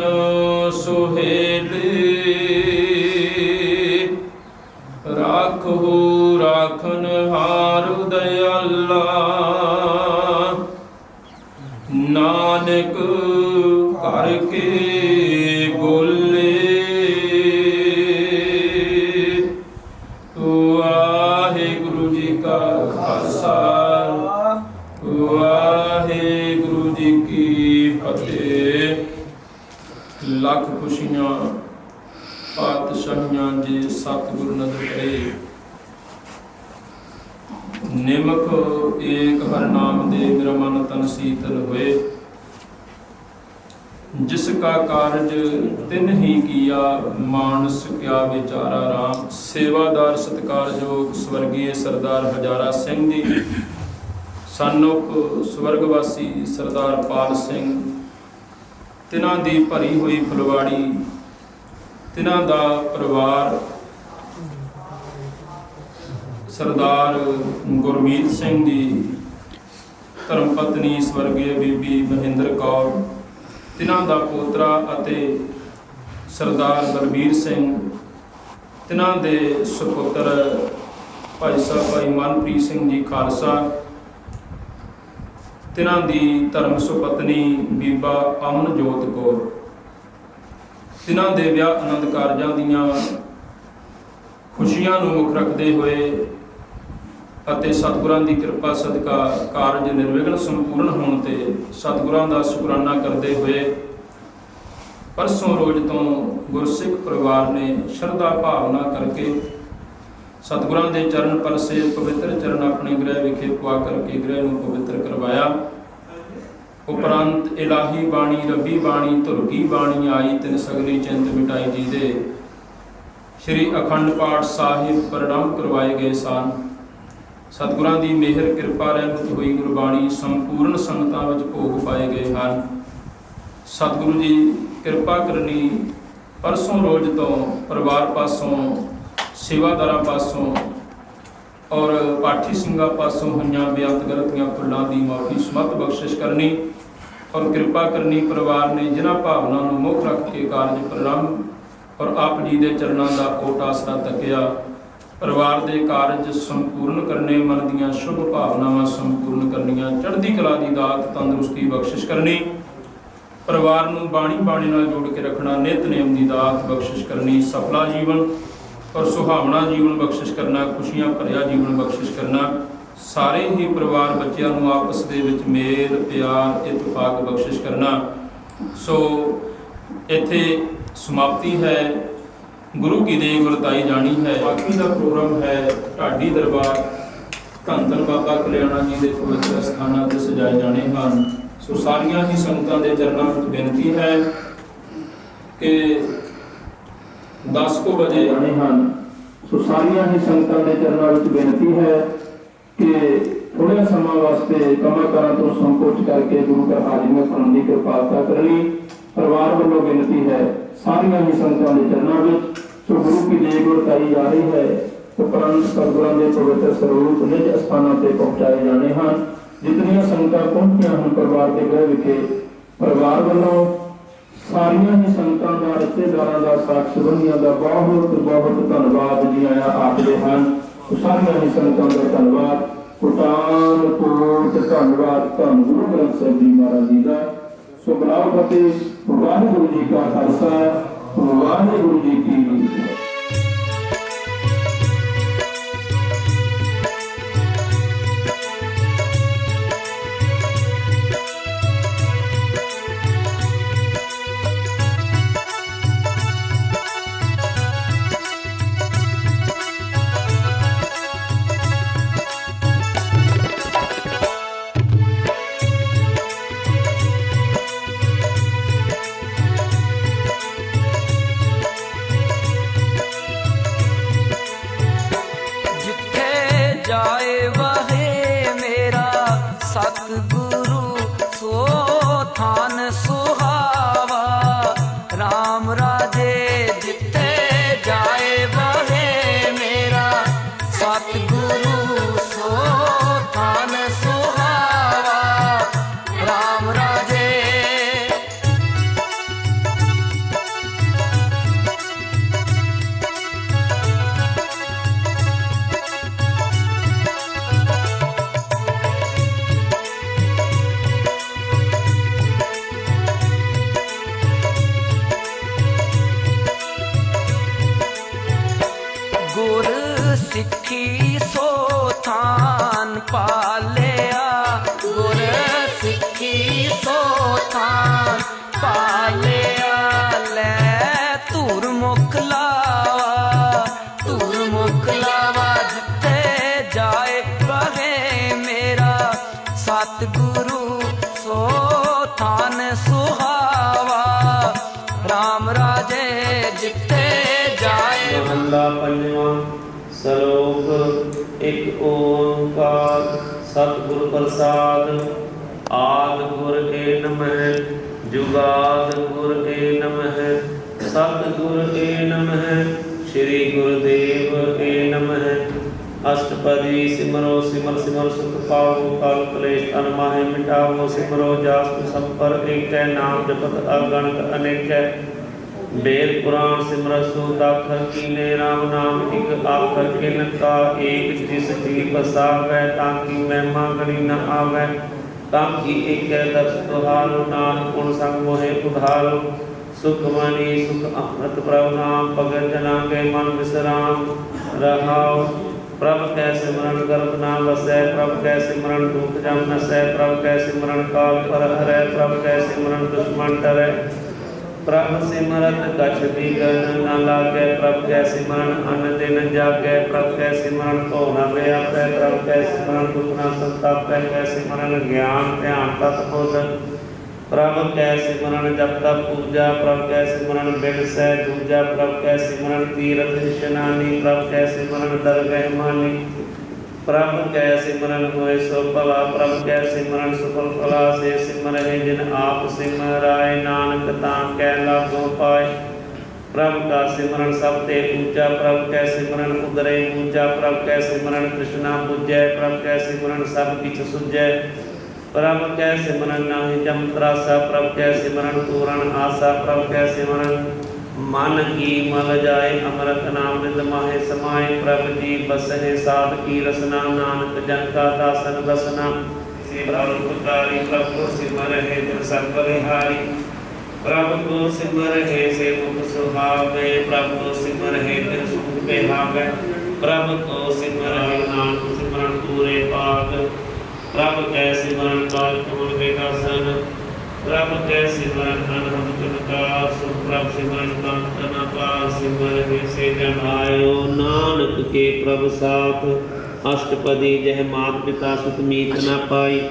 सुहेले राखो राखन हारु दयाला नानक करके बोले वाहेगुरु जी का खालसा वाहेगुरु जी की फतेह। लख खुशियां पातशाहियां जे सतगुरु नदर करे निमख एक हर नाम दे मेरा मन तन शीतल हुए जिसका कार्य तिन ही किया मानस क्या बेचारा राम। सेवादार सत्कारयोग स्वर्गीय सरदार हजारा सिंह जी सन्नुख स्वर्गवासी सरदार पाल सिंह तिन्हां दी भरी हुई फुलवाड़ी तिन्हां दा परिवार सरदार गुरमीत सिंह जी धर्म पत्नी स्वर्गीय बीबी महेंद्र कौर तिन्हां दा पोतरा अते सरदार बलबीर सिंह तिन्हां दे सुपुत्र भाई साहब भाई मनप्रीत सिंह जी खालसा तिन्हां दी धर्म सुपत्नी बीबा अमनजोत कौर तिन्हां दे विआह आनंद कारजां दीआं खुशियां नूं मुख रखदे होए ਅਤੇ ਸਤਿਗੁਰਾਂ ਦੀ ਕਿਰਪਾ ਸਦਕਾ ਕਾਰਜ ਨਿਰਵਿਘਨ ਸੰਪੂਰਨ ਹੋਣ ਤੇ ਸਤਿਗੁਰਾਂ ਦਾ ਸ਼ੁਕਰਾਨਾ ਕਰਦੇ ਹੋਏ ਪਰਸੋਂ ਰੋਜ਼ ਤੋਂ ਗੁਰਸਿੱਖ ਪਰਿਵਾਰ ਨੇ ਸ਼ਰਧਾ ਭਾਵਨਾ ਕਰਕੇ ਸਤਿਗੁਰਾਂ ਦੇ ਚਰਨ ਪਰਸੇ ਪਵਿੱਤਰ ਚਰਨ ਆਪਣੇ ਗ੍ਰਹਿ ਵਿਖੇ ਪਵਾ ਕਰਕੇ ਗ੍ਰਹਿ ਨੂੰ ਪਵਿੱਤਰ ਕਰਵਾਇਆ। ਉਪਰੰਤ ਇਲਾਹੀ ਬਾਣੀ ਰੱਬੀ ਬਾਣੀ ਧੁਰਗੀ ਬਾਣੀ ਆਈ ਤਿਨ ਸਗਲੀ ਚਿੰਤ ਮਿਟਾਈ ਜੀ ਦੇ ਸ਼੍ਰੀ ਅਖੰਡ ਪਾਠ ਸਾਹਿਬ ਪ੍ਰਣਾਮ ਕਰਵਾਏ ਗਏ ਸਨ। सतगुरां दी मेहर कृपा रहमत हुई गुरबाणी संपूर्ण संगतां विच भोग पाए गए हैं। सतगुरु जी कृपा करनी परसों रोज तो परिवार पासों सेवादारां पासों और पाठी ਸਿੰਘਾਂ पासों हुई बेअंत गलतियां भुलां दी माफ़ी समत बख्शिश करनी और कृपा करनी परिवार ने जिन्हां भावनां नूं मुख रख के कारज प्रणाम और आप जी दे चरणां दा ओट आसरा तकिया। परिवार के कारज संपूर्ण करने मन दियां शुभ भावनावां संपूर्ण करनियां चढ़दी कला दी दात तंदुरुस्ती बख्शिश करनी परिवार नूं बाणी बाणी नाल जोड़ के रखना नितनेम दी दात बख्शिश करनी सफला जीवन और सुहावना जीवन बख्शिश करना खुशियां भरिया जीवन बख्शिश करना ਸਾਰੇ ਹੀ ਪਰਿਵਾਰ ਬੱਚਿਆਂ ਨੂੰ ਆਪਸ ਦੇ ਵਿੱਚ ਮੇਲ ਪਿਆਰ ਇਤਫਾਕ ਬਖਸ਼ਿਸ਼ ਕਰਨਾ। ਸੋ ਇੱਥੇ ਸਮਾਪਤੀ ਹੈ, ਗੁਰੂ ਕੀ ਦੇਗ ਵਰਤਾਈ ਜਾਣੀ ਹੈ। ਬਾਕੀ ਦਾ ਪ੍ਰੋਗਰਾਮ ਹੈ ਢਾਡੀ ਦਰਬਾਰ ਧੰਨ ਧੰਨ ਬਾਬਾ ਕਲਿਆਣਾ ਜੀ ਦੇ ਪਵਿੱਤਰ ਸਥਾਨਾਂ ਤੇ ਸਜਾਏ ਜਾਣੇ ਹਨ। ਸੋ ਸਾਰੀਆਂ ਹੀ ਸੰਗਤਾਂ ਦੇ ਚਰਨਾਂ ਵਿੱਚ ਬੇਨਤੀ ਹੈ ਕਿ 10 ਕੁ ਵਜੇ ਆਣੇ ਹਨ। ਸੋ ਸਾਰੀਆਂ ਹੀ ਸੰਗਤਾਂ ਦੇ ਚਰਨਾਂ ਵਿੱਚ ਬੇਨਤੀ ਹੈ ਕਿ ਥੋੜ੍ਹੇ ਸਮਾਂ ਵਾਸਤੇ ਕੰਮਾਂ ਕਾਰਾਂ ਤੋਂ ਸੰਕੋਚ ਕਰਕੇ ਗੁਰੂ ਘਰ ਹਾਜ਼ਰੀਆਂ ਭਰਨ ਦੀ ਕਿਰਪਾਲਤਾ ਕਰਨੀ ਪਰਿਵਾਰ ਵੱਲੋਂ ਬੇਨਤੀ ਹੈ ਸਾਰੀਆਂ ਹੀ ਸੰਗਤਾਂ ਦੇ ਚਰਨਾਂ ਵਿੱਚ। ਸੋ ਗੁਰੂ ਕੀ ਦੇਗ ਵਰਤਾਈ ਜਾ ਰਹੀ ਹੈ। ਉਪਰੰਤ ਸਤਿਗੁਰਾਂ ਦੇ ਪਵਿੱਤਰ ਸਰੂਪ ਨਿਜ ਅਸਥਾਨਾਂ ਤੇ ਪਹੁੰਚਾਏ ਜਾਣੇ ਹਨ। ਜਿਤਨੀਆਂ ਸੰਗਤਾਂ ਪਹੁੰਚੀਆਂ ਹਨ ਪਰਿਵਾਰ ਦੇ ਗ੍ਰਹਿ ਵਿਖੇ, ਪਰਿਵਾਰ ਵੱਲੋਂ ਸਾਰੀਆਂ ਹੀ ਸੰਗਤਾਂ ਦਾ, ਰਿਸ਼ਤੇਦਾਰਾਂ ਦਾ, ਸਾਕ ਸੰਬੰਧੀਆਂ ਦਾ ਬਹੁਤ ਬਹੁਤ ਧੰਨਵਾਦ ਜੀ ਆਇਆਂ ਆਖਦੇ ਹਨ। ਸਾਰੀਆਂ ਹੀ ਸੰਗਤਾਂ ਦਾ ਧੰਨਵਾਦ, ਕੋਟਾਨ ਕੋਟ ਧੰਨਵਾਦ ਧੰਨ ਗੁਰੂ ਗ੍ਰੰਥ ਸਾਹਿਬ ਜੀ ਮਹਾਰਾਜ ਜੀ ਦਾ। ਸੋ ਬਲਾਓ ਫਤਿਹ। ਵਾਹਿਗੁਰੂ ਜੀ ਕਾ ਖਾਲਸਾ, ਵਾਹਿਗੁਰੂ ਜੀ ਕੀ ਫਤਿਹ। ਜਾਏ ਵਹੇ ਮੇਰਾ ਸਤਿਗੁਰੂ ਸੋ ਥਾਨ ਸੁਹਾਵਾ ਰਾਮ ਰਾਜੇ ਜਿੱਥੇ ਜਾਏ ਵਹੇ ਮੇਰਾ ਸਤਿਗੁਰੂ ਸੋ ਥਾਨ ਸੁਹਾਵਾ ਰਾਮ ਰਾਜੇ। ਗੁਰ ਸਿੱਖੀ ਸੋ ਥਾਨ ਪਾਲਿਆ, ਗੁਰ ਸਿੱਖੀ ਸੋ ਥਾਨ ਪਾਲਿਆ। ਲੈ ਧੁਰ ਮੁਖ ਲਾਵਾ, ਧੁਰ ਮੁਖ ਲਾਵਾ ਜਿੱਥੇ ਜਾਏ ਵਹੇ ਮੇਰਾ ਸਤਿਗੁਰੂ ਸੋ ਥਾਨ ਸੁਹਾਵਾ ਰਾਮ ਰਾਜੇ ਜਿੱਥੇ ਜਾਏ। ਮਹੱਲਾ ਪੰਜਵਾਂ। ਸ਼ਲੋਕ ਇੱਕ ਓੰਕਾਰ ਸਤਿਗੁਰ ਪ੍ਰਸਾਦ। ਆਦਿ ਗੁਰ ਏ ਨਮਹਿ ਜੁਗਾਦ ਗੁਰ ਏ ਨਮਹਿ ਸਤਿਗੁਰ ਏ ਨਮਹਿ ਸ੍ਰੀ ਗੁਰਦੇਵ ਏ ਨਮਹਿ। ਅਸ਼ਟਪਦੀ ਸਿਮਰੋ ਸਿਮਰ ਸਿਮਰ ਸੁਖ ਪਾਵੋ ਕਲ ਕਲੇਸ਼ ਤਨ ਮਾਹਿ ਮਿਟਾਵੋ। ਸਿਮਰੋ ਜਾਸਤ ਸੰਪਰ ਏਕੈ ਨਾਮ ਜਪਤ ਅਗਣਤ ਅਨੇਕੈ। बेद पुराण सिमरत सूत आखर कीने राम नाम एक आखर किनका एक जिस जी बसावै ताकि महिमा गणी न आवै। ताकि एक दर्श तुहारो नानक गुण संग मोहे उधारो। सुख मणि सुख अमृत प्रभु नाम भगत जना के मन विश्राम रहाओ। प्रभु कै सिमरन गर्भ न बसै प्रभु कै सिमरन दुख जम नसै। प्रभु कै सिमरन काल पर हरै प्रभु कै सिमरन दुश्मन डरै। प्रभु सिमरत कछ बिघन न लागै प्रभु कै सिमरन अन्न दिन जागै। प्रभु कै सिमरन को न व्यापै प्रभु कै सिमरन दुख न संतापै। कै सिमरन ज्ञान ध्यान तत् बोध। प्रभु कै सिमरन जप तप पूजा। प्रभु कै सिमरन बिनसै दूजा। प्रभु कै सिमरन तीरथ निशानी। प्रभु कै सिमरन दरगह मानी। प्रभु कै सिमरन होए सो भला। प्रभु कै सिमरन सुफल फला। से सिमरहि जिन आप सिमराय नानक तां कै लाभो पाए। प्रभु का सिमरन सब ते ऊंचा। प्रभु कै सिमरन उदरे ऊंचा। प्रभु कै सिमरन कृष्णा पूजै। प्रभु कै सिमरन सब किछ सुझै। प्रभु कै सिमरन नाहि जम त्रासा। प्रभु कै सिमरन पूरण आसा। प्रभु कै सिमरन मन की मल जाए अमृत नाम नित माहे समाए। प्रभु जी बसहे साध की रसना नानक जन का दासन बसना। प्रभु पुकारी प्रभु को सिमर है जन सब बलिहारी। प्रभु को सिमर है से मुख सुहावे। प्रभु को सिमर है जन सुख बेहावे। प्रभु को सिमर है नानक सिमरन पूरे पाक प्रभ कै सिमरन काल कमल के दासन प्रभ कै सिमरन अनहद कनका सुख प्रभ सिमरन कंत न पाल सिमर से जन आयो नानक के प्रभ साथ अष्टपदी जह मात पिता सुत मीत न पाई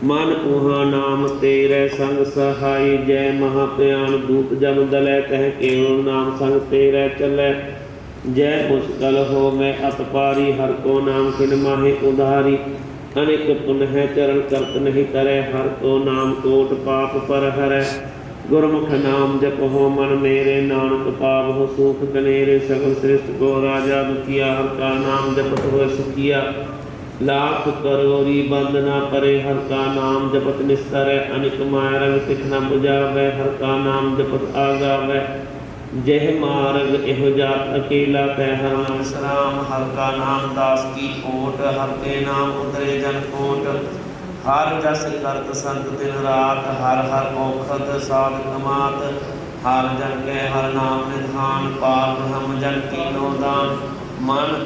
मन उहा नाम तेरे संग सहाय जय महाप्यान दूत जन दलै कह केवल नाम संग तेरे चलै जय मुश्किल हो मैं अतपारी हर को नाम खिन माहे उधारी अनेक पुनः चरण करत नहीं करे हर को नाम कोट पाप पर हरै गुरमुख नाम जप हो मन मेरे नानक पाप हो सुख कनेरे सगल श्रेष्ठ को राजा दुखिया हर का नाम जपत हो सुखिया लाख करोड़ी बंदना परे हर का नाम जपत निस्तर अनिक माय रंग तिख न बुझावे हर का नाम जपत आगावे जह मार्ग एहो जात अकेला तह हर नाम सराम हर का नाम दास की ओट हर के नाम उतरे जन कोट हर जस करत संत दिन रात हर हर औखद साध कमात हर जन के हर नाम निधान पाप हम जन कीनो दान मन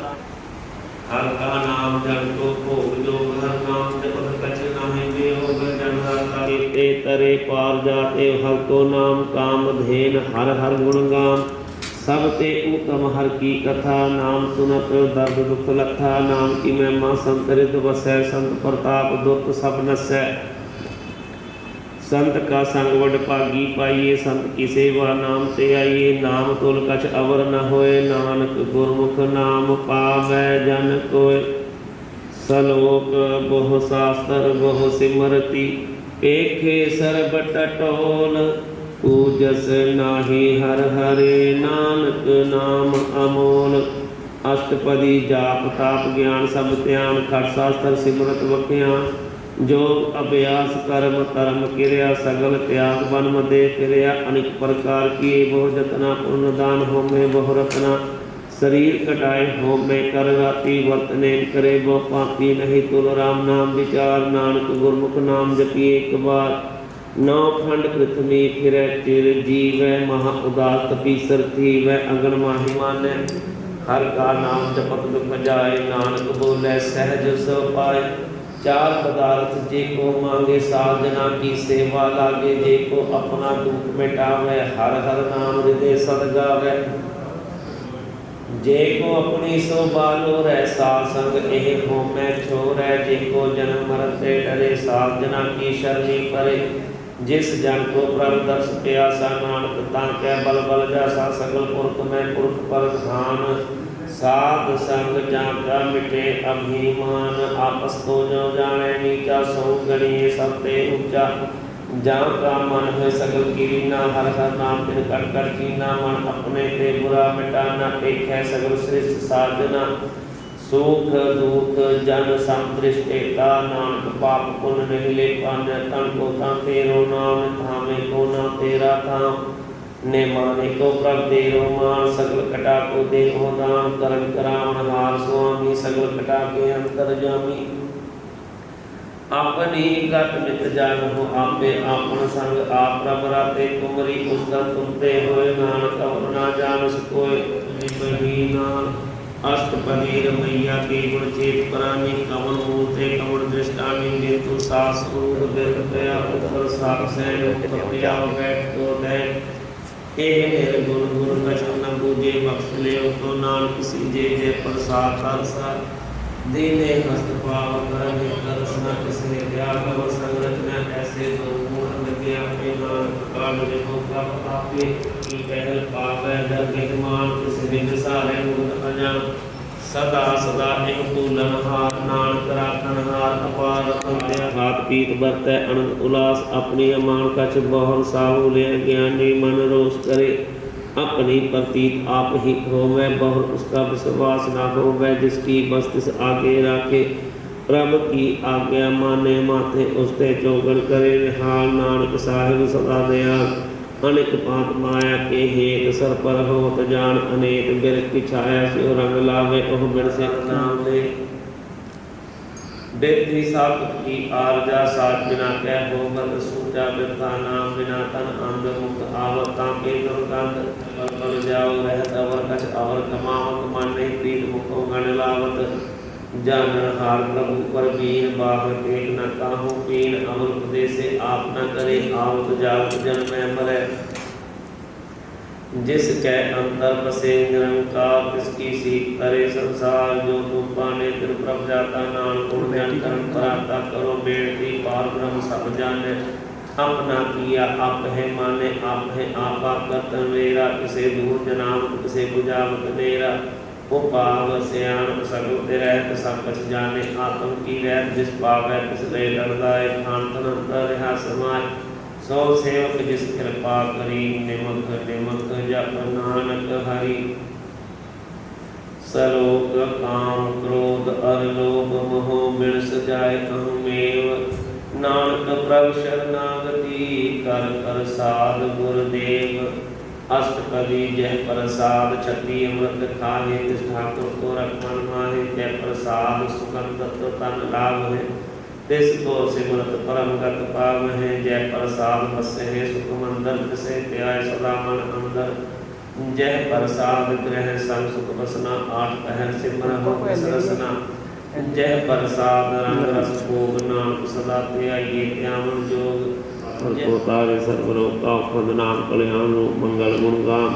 हर का नाम जन को भोग जोग हर नाम जपत कछ नाहि बेयोग जन हर का ते तरे पार जाते हर को नाम काम धेन हर हर गुण गान सब ते उत्तम हर की कथा नाम सुनत दर्द दुख लथा नाम की महिमा संत रित बसै संत प्रताप दुत सब नसै संत का संग वड भागी पाइए संत की सेवा नाम ते आइए नाम तुल कछ अवर न होए नानक गुरमुख नाम पावै जन कोय सलोक बहु शास्त्र बहु सिमरति पेखे सर्ब टटोल पूजस नाही हर हरे नानक नाम अमोल अष्टपदी जाप ताप ज्ञान सब ध्यान खट शास्त्र सिमरत वख्यान जो अभ्यास कर्म कर्म क्रिया सगल त्याग वन मदे क्रिया अनेक प्रकार की बहु जतना पुण्यदान हो में बहु रत्ना शरीर कटाए हो में कर राती वर्तने करे बहु पापी नहीं तुल राम नाम विचार नानक गुरमुख नाम जपी एक बार नौ खंड पृथ्वी फिर चिर जीव महा उदास तपीसर थी वह अगन माही माने हर का नाम जपत दुख जाए नानक बोले सहज सो पाए चार पदार्थ जे को मांगे साधना की सेवा लागे जे को अपना दुख मिटावे हर हर नाम हृदय सद गावे जे को अपनी सो बालो रह साध संग एह हो मैं छोड़े जे को जन्म मरते डरे साधना की शरणी परे जिस जन को प्रभ दर्श प्यासा नानक ताके बल बल जासा सगल पुरख में पुरख पर ध्यान साध संग जाका मिटे अभिमान आपस को जो जाने नीचा सो गणिए सबते ऊंचा जहाँ का मन है सगल कीना हर हर नाम दिन कट कर कीना मन अपने ते बुरा मिटाना एक है सगल श्रेष्ठ साधना सुख दुख जन संतृष्टि का नानक पाप पुण्य नहीं ले पाने तन को ता तेरो नाम थामे को ना तेरा थाम ने माने को प्रभ तेरो मान सगल कटा को दे दान करम करावन हार स्वामी सगल कटा के अंतर जामी अपनी गत नित जान हो आपे आपन संग आप प्रभ राते कुमरी उसका तुमते होए नानक और ना जान सकोए निमहीना अष्टपदी रमैया के गुण चेत परानी कमल मूर्ते कमल दृष्टानी जेतु सास रूप बिरक दया ऊपर साप सैन तपिया बैठ तो दैन निर्गुण गुण कछन न बूझे बख्श ले तो नानक सीजे जय प्रसाद खालसा दीने हस्त पाव करने दर्शन किसने त्याग व संरचना ऐसे दो गुण लगे अपने नानक काल में होगा आपे की पहल पावे डर मान किस बिन सारे गुण अजान सदा सदा एक तूलन हाथ नानक राखन हाथ अपार रतन हाथ पीत बरतै अनंत उल्लास अपनी अमान कछ बहुर साहु ले ज्ञानी मन रोष करे अपनी प्रतीत आप ही होवे बहुर उसका विश्वास ना होवे जिसकी बस तिस आगे राखे प्रभु की आज्ञा माने माथे उसते चौगन करे निहाल नानक साहिब सदा दयाल अनेक पात माया के हेत सर पर होत जान अनेक बिरख की छाया से रंग लावे ओह बिन से नाम ले बेदी सात की आरजा सात बिना कह हो मत सूचा बिरता नाम बिना तन अंग मुक्त आवता के दुर्गंध पर जाओ रहत अवर कछ अवर कमावत मन नहीं प्रीत मुखो गण लावत जानन हार प्रभु पर बीन बाहर एक न काहू पीन अमर उपदेसे आप न करे आवत जावत जन में मरे जिस कै अंतर बसे निरंकार किसकी सीख करे संसार जो तुम पाने तिर प्रभ जाता नान गुण ज्ञान कर्म पराता करो बेटी पार ब्रह्म सब जाने अपना किया आप है माने आप है आपा करतन मेरा किसे दूर जनाम किसे बुझावत मेरा वो पाव सियाण सगुण ते रहत सब कछ जाने आत्म की रहत जिस पावै तिस ले डरदाय खान तन अंतर रहा समाय सौ सेवक जिस कृपा करी निमक निमक जप नानक हरि सलोक काम क्रोध अर लोभ मोह मिण सजाय अहमेव नानक प्रभु शरणागति कर कर साध गुरुदेव अष्टपदी जय प्रसाद छत्री अमृत खाहे तिस ठाकुर को रखन माहे जय प्रसाद सुगंध तन लाभ है तिस को सिमरत परम गत पाव है जय प्रसाद बसे है सुख मंदर तिसे त्याय सदा मन अंदर जय प्रसाद ग्रह संग सुख बसना आठ पहर सिमर हो रसना जय प्रसाद रंग रस भोग नाम सदा त्याये त्यावन जोग तारे सर्वरोग का उपद नाम कल्याण रूप मंगल गुण गाम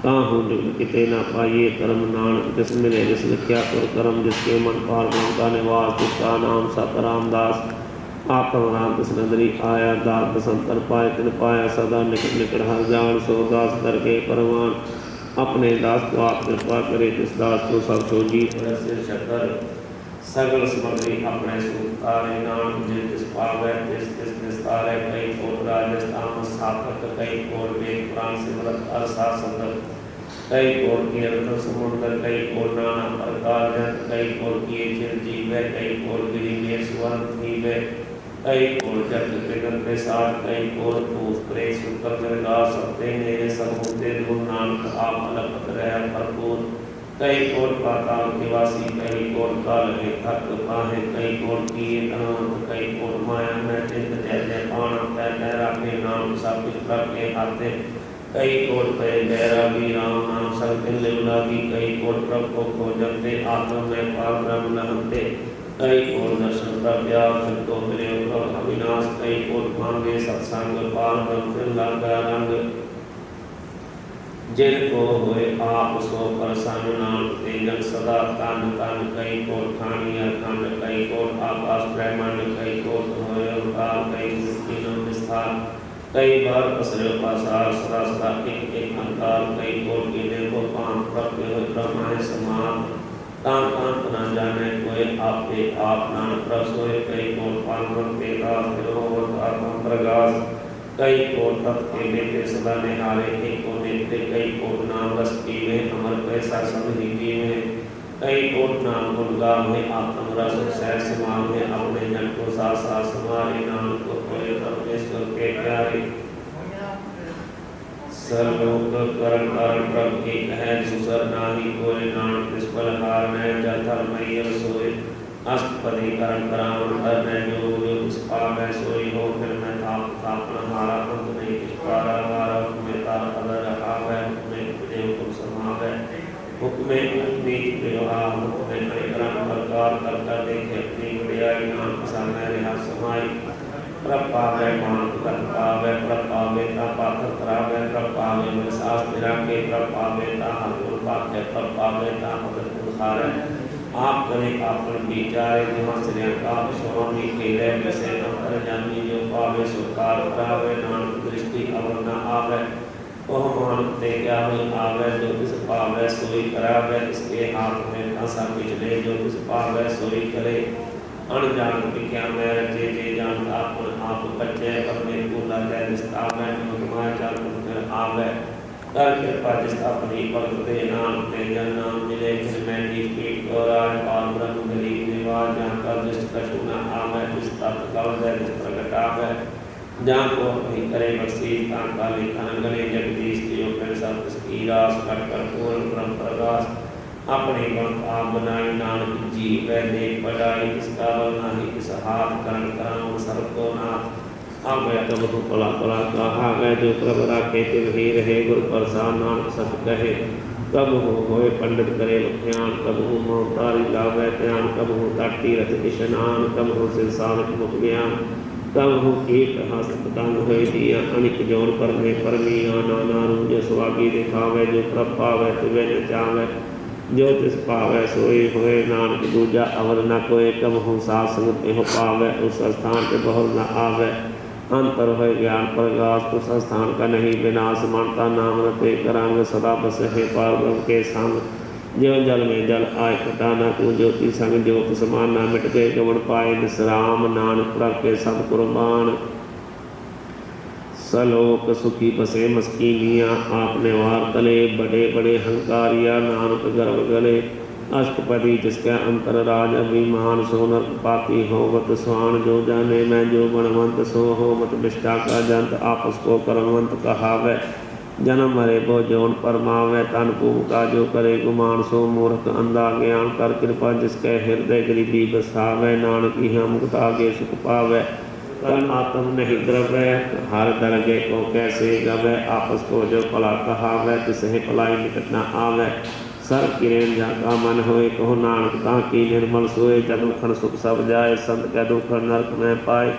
ताहू किते न पाइए कर्म नानक जिस मिले जिस लिखिया कर कर्म जिसके मन पार ब्रह्म का निवास जिसका नाम सत रामदास आत्म राम तिस नगरी आया दात संतर पाए तिन पाया सदा निकट निकट हर जान सो दास करके परवान अपने दास को आप कृपा करे तिस दास को सब सो जी सिर शकर सगल समग्री अपने सुतारे नाम जिस तिस पावै तिस तिस निस्तारे कई कोट राजस्थान सार्थक कई कोट वेद पुराण सिमरत अरसा सदर कई कोट कीर्तन समुद्र कई कोट नाना प्रकार जन कई कोट किए चिरजीव कई कोट गिरी में सुवर्ण थीवे कई कोट जग कृगन के साथ कई कोट पूत प्रे सुकर निर्गा सबते मेरे समूते दूर नानक आप अलग रह भरपूर कई कोट पाताल निवासी कई कोट काल है थक पाहे कई कोट किए अनंत कई कोट माया में चिंत जय जय पाना तय लहरा के नाम सब कुछ प्रभ के हाथे कई कोट पे गहरा भी राम नाम सब दिन लिवला की कई कोट प्रभ को खोजते आत्म में पार ब्रह्म नहते कई कोट दर्शन प्रव्यास को मिले प्रभ अविनाश कई कोट मांगे सत्संग पार ब्रह्म फिर लागा रंग जिनको हुए आप सो प्रसन्न नाम तेजन सदा तन तन कई कोट खानी अखंड कई कोट आकाश ब्रह्मांड कई कोट होय अवतार कई सृष्टि नो विस्तार कई बार असर पासार सदा सदा एक एक अंकार कई कोट गिने को पांच प्रत्य हो ब्रह्म समान तान अंत न जाने कोई आपे आप नाम प्रसोय कई कोट पांच के का फिर हो आत्म प्रकाश कई कोट तत् के नेत्र सदा निहारे एक को नेत्र कई कोट नाम रस पीवे अमर पैसा सब हिंदी में कई कोट नाम गुण गावे आत्म रस सहर समाम में अपने जन को साथ साथ समारे नाम को कोई परमेश्वर के प्यारे सर्वलोक करण कारण प्रभ के कहे सुसर नाही कोई नानक निष्फल हार में जल धर्म मैयर सोए अष्टपदी करण करावन हर में जो इस पार में सोई हो फिर मैं तापन हारा अंत नहीं इस पारा हारा में तार अदर रहा है में देव को समावे हुक्म अपनी व्यवहार हुक्म परिक्रम प्रकार कर देखे अपनी बढ़ियाई नाम सामने रहा समाई प्रपावे मान प्रपावे प्रपावे ता पात्र करावे प्रपावे में सास निराके प्रपावे ता हर पाके प्रपावे ता मदद उखारे आप करें आपन विचारे निवासने का स्वामी के ले से अंतर जानी जो पावे सुकार करावे नानक दृष्टि अवना आवे ओह मानते जावे आवे जो इस पावे सोई करावे इसके हाथ में ऐसा पिछले जो इस पावे सोई करे अनजान विज्ञा में रचे जे जान आपन आप बच्चे अपने पूरा जय निष्ठा में मुकमा चाल कर आवे कर कृपा जिस अपनी भक्त दे नाम ते जन नाम मिले जिसमें की पीठ और आज पार ब्रह्म गरीब निवास जहाँ का दुष्ट कछु न आवे इस तत्व कल है जिस प्रकट आवे जहाँ को अपनी करे बसी तां का लिखन गले जगदीश के ऊपर सब इसकी रास कर कर पूर्ण ब्रह्म प्रकाश अपने गुण आप बनाई नानक जी वह देख बढ़ाई इसका बल नहीं इस हाथ करण कराम सर्व को नाथ अब तब तो पला पला कहा गए जो प्रभ राखे तिल ही रहे गुरु प्रसाद नानक सत कहे कब हो होए पंडित करे बख्यान, कब हो मोहतारी लावे ध्यान, कब हो ताटी रथ इशनान, कब हो सिरसानक मुख ज्ञान, कब हो कीट हस्त पतंग होए दिया अनिक जोर पर में परमिया नाना रूप जो सुहागी दिखावे, जो प्रभ पावे तिवे न चावे, जो तिस पावे सोई होए नानक दूजा अवर न कोई, कब हो साथ संग हो पावे उस स्थान पे बहुर न आवे, अंतर है ज्ञान प्रकाश उस स्थान का नहीं विनाश, मानता नाम रते करांग सदा बस है पार ब्रह्म के संग, जो जल में जल आय कटा न को ज्योति संग ज्योत समान न मिट गए गमन पाए विश्राम, नानक प्रभ के सब कुर्बान सलोक सुखी बसे मस्कीनिया, आपने वार तले बड़े बड़े हंकारिया, नानक गर्भ गले अष्टपदी जिसका अंतर राज अभिमान, सो नर पाती होवत स्वान, जो जाने मैं जो गुणवंत सो होवत विष्टा का जंत, आपस को कर्मवंत कहावे, जन्म मरे बो जोन परमावे, तन पूम का जो करे गुमान, सो मूर्ख अंधा ज्ञान कर कृपा जिसके हृदय गरीबी बसावे, नानक ही मुक्त आगे सुख पावे, तन आत्म नहीं द्रव्य हर दरगे को कैसे गवे, आपस को जो पला कहावे तिसे पलाई निकट न आवे, सर किरण जाका मन होए कहो नानक ताकि निर्मल सोए, जब दुखन सुख सब जाए संत कै दुखन नरक में पाए,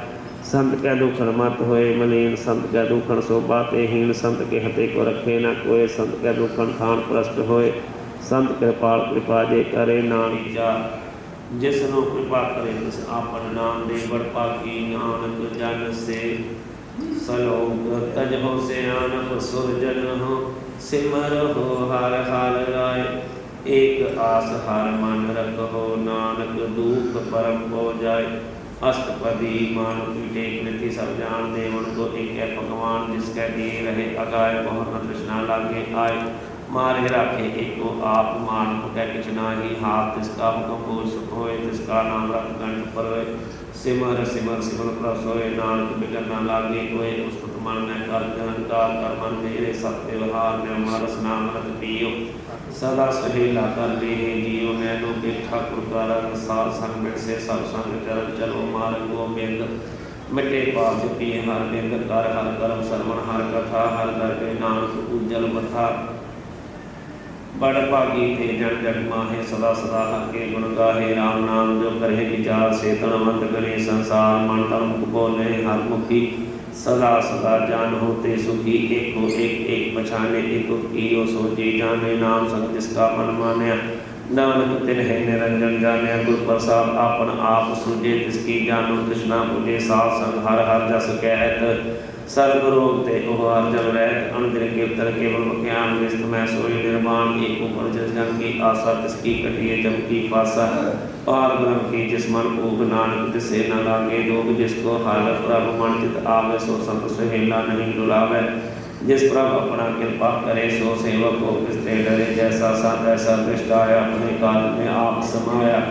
संत कै दुखन मत होए मलिन, संत कै दुखन सो बातें हीन, संत के हते को रखे न कोय, संत कै दुखन खान प्रस्त होए, संत कृपाल कृपा जे करे नानक जा, जिसनो कृपा करे तिस आपन नाम दे, बड़ पाकी नानक जन से सलोक तज हो सियानप सुरजन हो, सिमर हो हर हाल राय, एक आस हर मन रखो, नानक दुख परम हो जाए, अष्टपदी मानुष टेक नीति सब जान, देवन को एक है भगवान, जिसके दिए रहे अगाय बहुत न तृष्णा लागे आय, मारे राखे एको आप मान कै किछ नाही, हाथ तिसका हुक्म हो सुख होए, तिसका नाम रख कंठ पर सिमर सिमर सिमर प्रभ सोए, नानक बिगड़ न लागे कोय, उस्तुत मन में कर निरंकार कर मन मेरे सब व्यवहार निर्मल रस नाम रत पियो, सदा सहेला कर ले जियो, नैनो के ठाकुर का रंग सार संग मिट से सब संग चरण चलो मार्ग को मेघ मिटे पाप पिए हर मेघ कर हर कर्म श्रवण हर कथा हर दरगे नानक उज्जवल बथा, बड़ भागी थे जन जग माहे, सदा सदा हर के गुण गाहे, राम नाम जो करे विचार से तनवंत करे संसार, मन तन मुख बोले हर मुखी, सदा सदा जान होते सुखी, एक हो एक पछाने एक कियो सोची जाने, नाम संग जिसका मन मान्या, नानक तिन है निरंजन जाने, गुर प्रसाद आपन आप सुझे, तिसकी जानो तृष्णा बुझे, साथ संग हर हर जस कहत, सर्व रोग ते उहार जब रहत, अनदिन कीर्तन केवल ज्ञान निस्त मैं सोई निर्वाण, एक ऊपर जिस जन की आशा तिसकी कटिए जब की पासा, पार ब्रह्म की जिस मन ऊब नानक तिसे न लागे दोग, जिसको हाल प्रभु मन चित आवे, सो संत सहेला नहीं डुलावे, जिस प्रभु अपना कृपा करे सो सेवक को किसते डरे, जैसा सा तैसा दृष्ट आया अपने काल में आप समाया,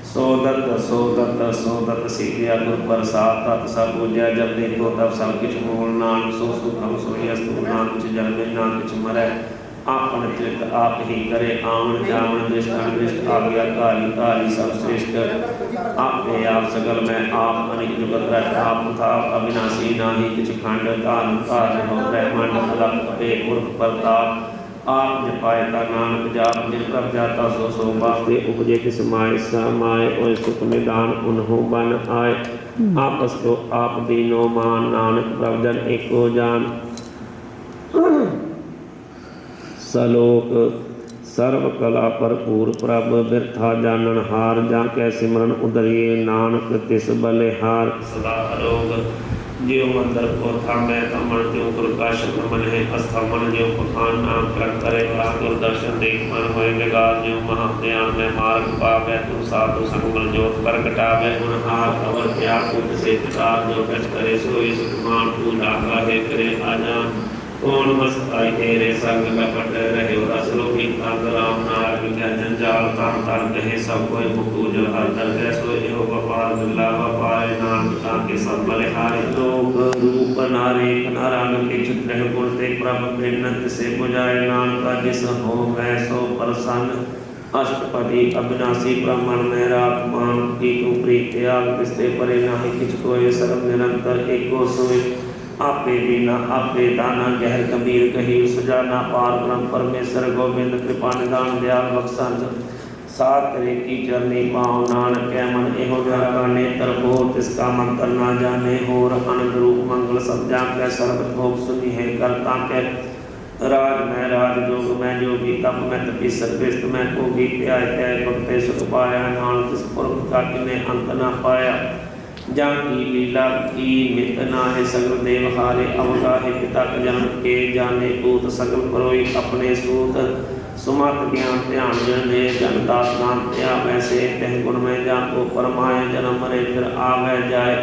सोदत सीधिया गुर प्रसाद, तत् सब पूज्या जब देखो तब सब किछ मूल, नानक सो सुखम सोई अस्तु, ना कुछ जल में ना कुछ मरै, आपन चित आप ही करे, आवन जावन दृष्ट अनदृष्ट आज्ञा काली काली सब श्रेष्ठ, आपे आप सकल में आप अनिक जुगत रह, आप था अविनाशी नाही किछ खंड, काल काज हो ब्रह्मांड अलग पे उर्फ प्रताप, आप जपाए का नानक जाप, जिन प्रभ जाता सो सो बाते, उपजे किस माय समाय, और सुख निदान उन्हों बन आए, आपस को आप दीनो मान, नानक प्रभ जन एको जान, सलोक सर्व कला भरपूर प्रभ, बिरथा जानन हार, जाके सिमरन उदरिए, नानक तिस बलिहार, सदा अरोग ज्यों मंदर को थामे तमन, ज्यों प्रकाश मन है अस्थमन, ज्यों पखान नाम कर करे, दुर्दर्शन देख मन होए विगार, ज्यों महाध्यान में मार्ग पावे, तुम साधु संगल ज्योत प्रगटावे, उनहार अवर त्याग कुट से पितार, जो कछ करे सोई सुखमान, पूजा काहे करे आजान, कौन मस्त आई तेरे संग कपट रहे, रस लोकी तंग राम नारायण क्या जंजाल, ताम तार कहे सब कोई मुक्तु जो हर दर गए, सोई हो बपार बिल्ला बपारे, नाम ताके सब बलिहारी, लोक रूप नारे नारायण के चित्र गुण ते प्रभ प्रेमनत से बुझाए, नाम का जिस हो मैं सो प्रसन्न, अष्टपदी अविनाशी ब्रह्मण में रात मान की तू प्रीत त्याग, किसते परे नाही किछ कोय, सर्व निरंतर एको सोय, आपे बिना आपे दाना गहर गंभीर कही सुजाना पार ब्रह्म परमेश्वर गोविंद कृपा निदान दयाल बख्शंस सात करे की चरनी पाँव नानक कै मन एहो का नेत्र हो तिसका मंत्र ना जाने होर अनंत रूप मंगल सब कै सर्व भोग सुनी है करता कै राज मैं राज जोग मैं जोगी तप मैं तपी सर्वेस्त मैं कोगी त्याय त्याय भक्ते सुख पाया नानक तिस पुरख का किने अंत ना पाया जान की लीला की मित नाहे सगल देव हारे अवगाहे पिता जन्म के जाने पूत सगल परोई अपने सूत सुमत ज्ञान ध्यान जन दे जनदास नाम त्या वैसे तह गुण में जा को परमाय जन्म मरे फिर आवे जाए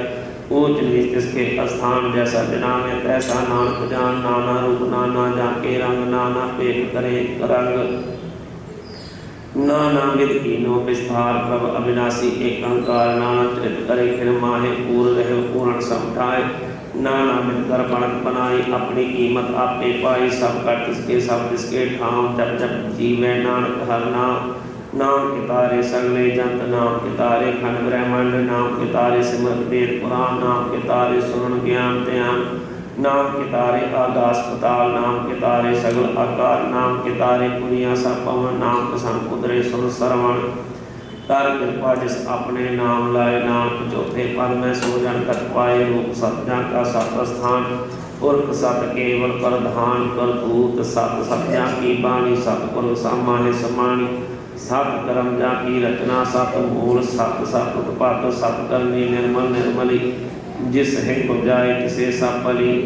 ऊंच नीच तिसके स्थान जैसा जना में तैसा नानक जान नाना रूप नाना जाके रंग नाना पेट करे रंग नाना विध कीनो विस्तार प्रभ अविनाशी एक अंकार नाना चरित करे फिर माहे पूर्ण रहे पूर्ण समटाए नाना मिलकर बनत बनाई अपनी कीमत आपे पाई सब कर तिसके सब तिसके ठाम जब जब जीवे नानक हर नाम नाम के तारे सगले जंत नाम के तारे खंड ब्रह्मांड नाम के तारे सिमरत वेद पुराण नाम के तारे सुन ज्ञान ध्यान नाम के तारे आकाश पताल नाम के तारे सगल आकार नाम के तारे पुनिया सब पवन नाम के संग कुदरे सुन श्रवण कर कृपा जिस अपने नाम लाए नाम चौथे पद में सोजन कट पाए रूप सत्या का सत स्थान पुरख सत केवल प्रधान करतूत सत सत्या की बाणी सतपुर सामान्य समानी सत कर्म जा की रचना सत मूल सत सत उत्पाद सत करनी निर्मल निर्मली जिस है बुझाए तिसे सब भली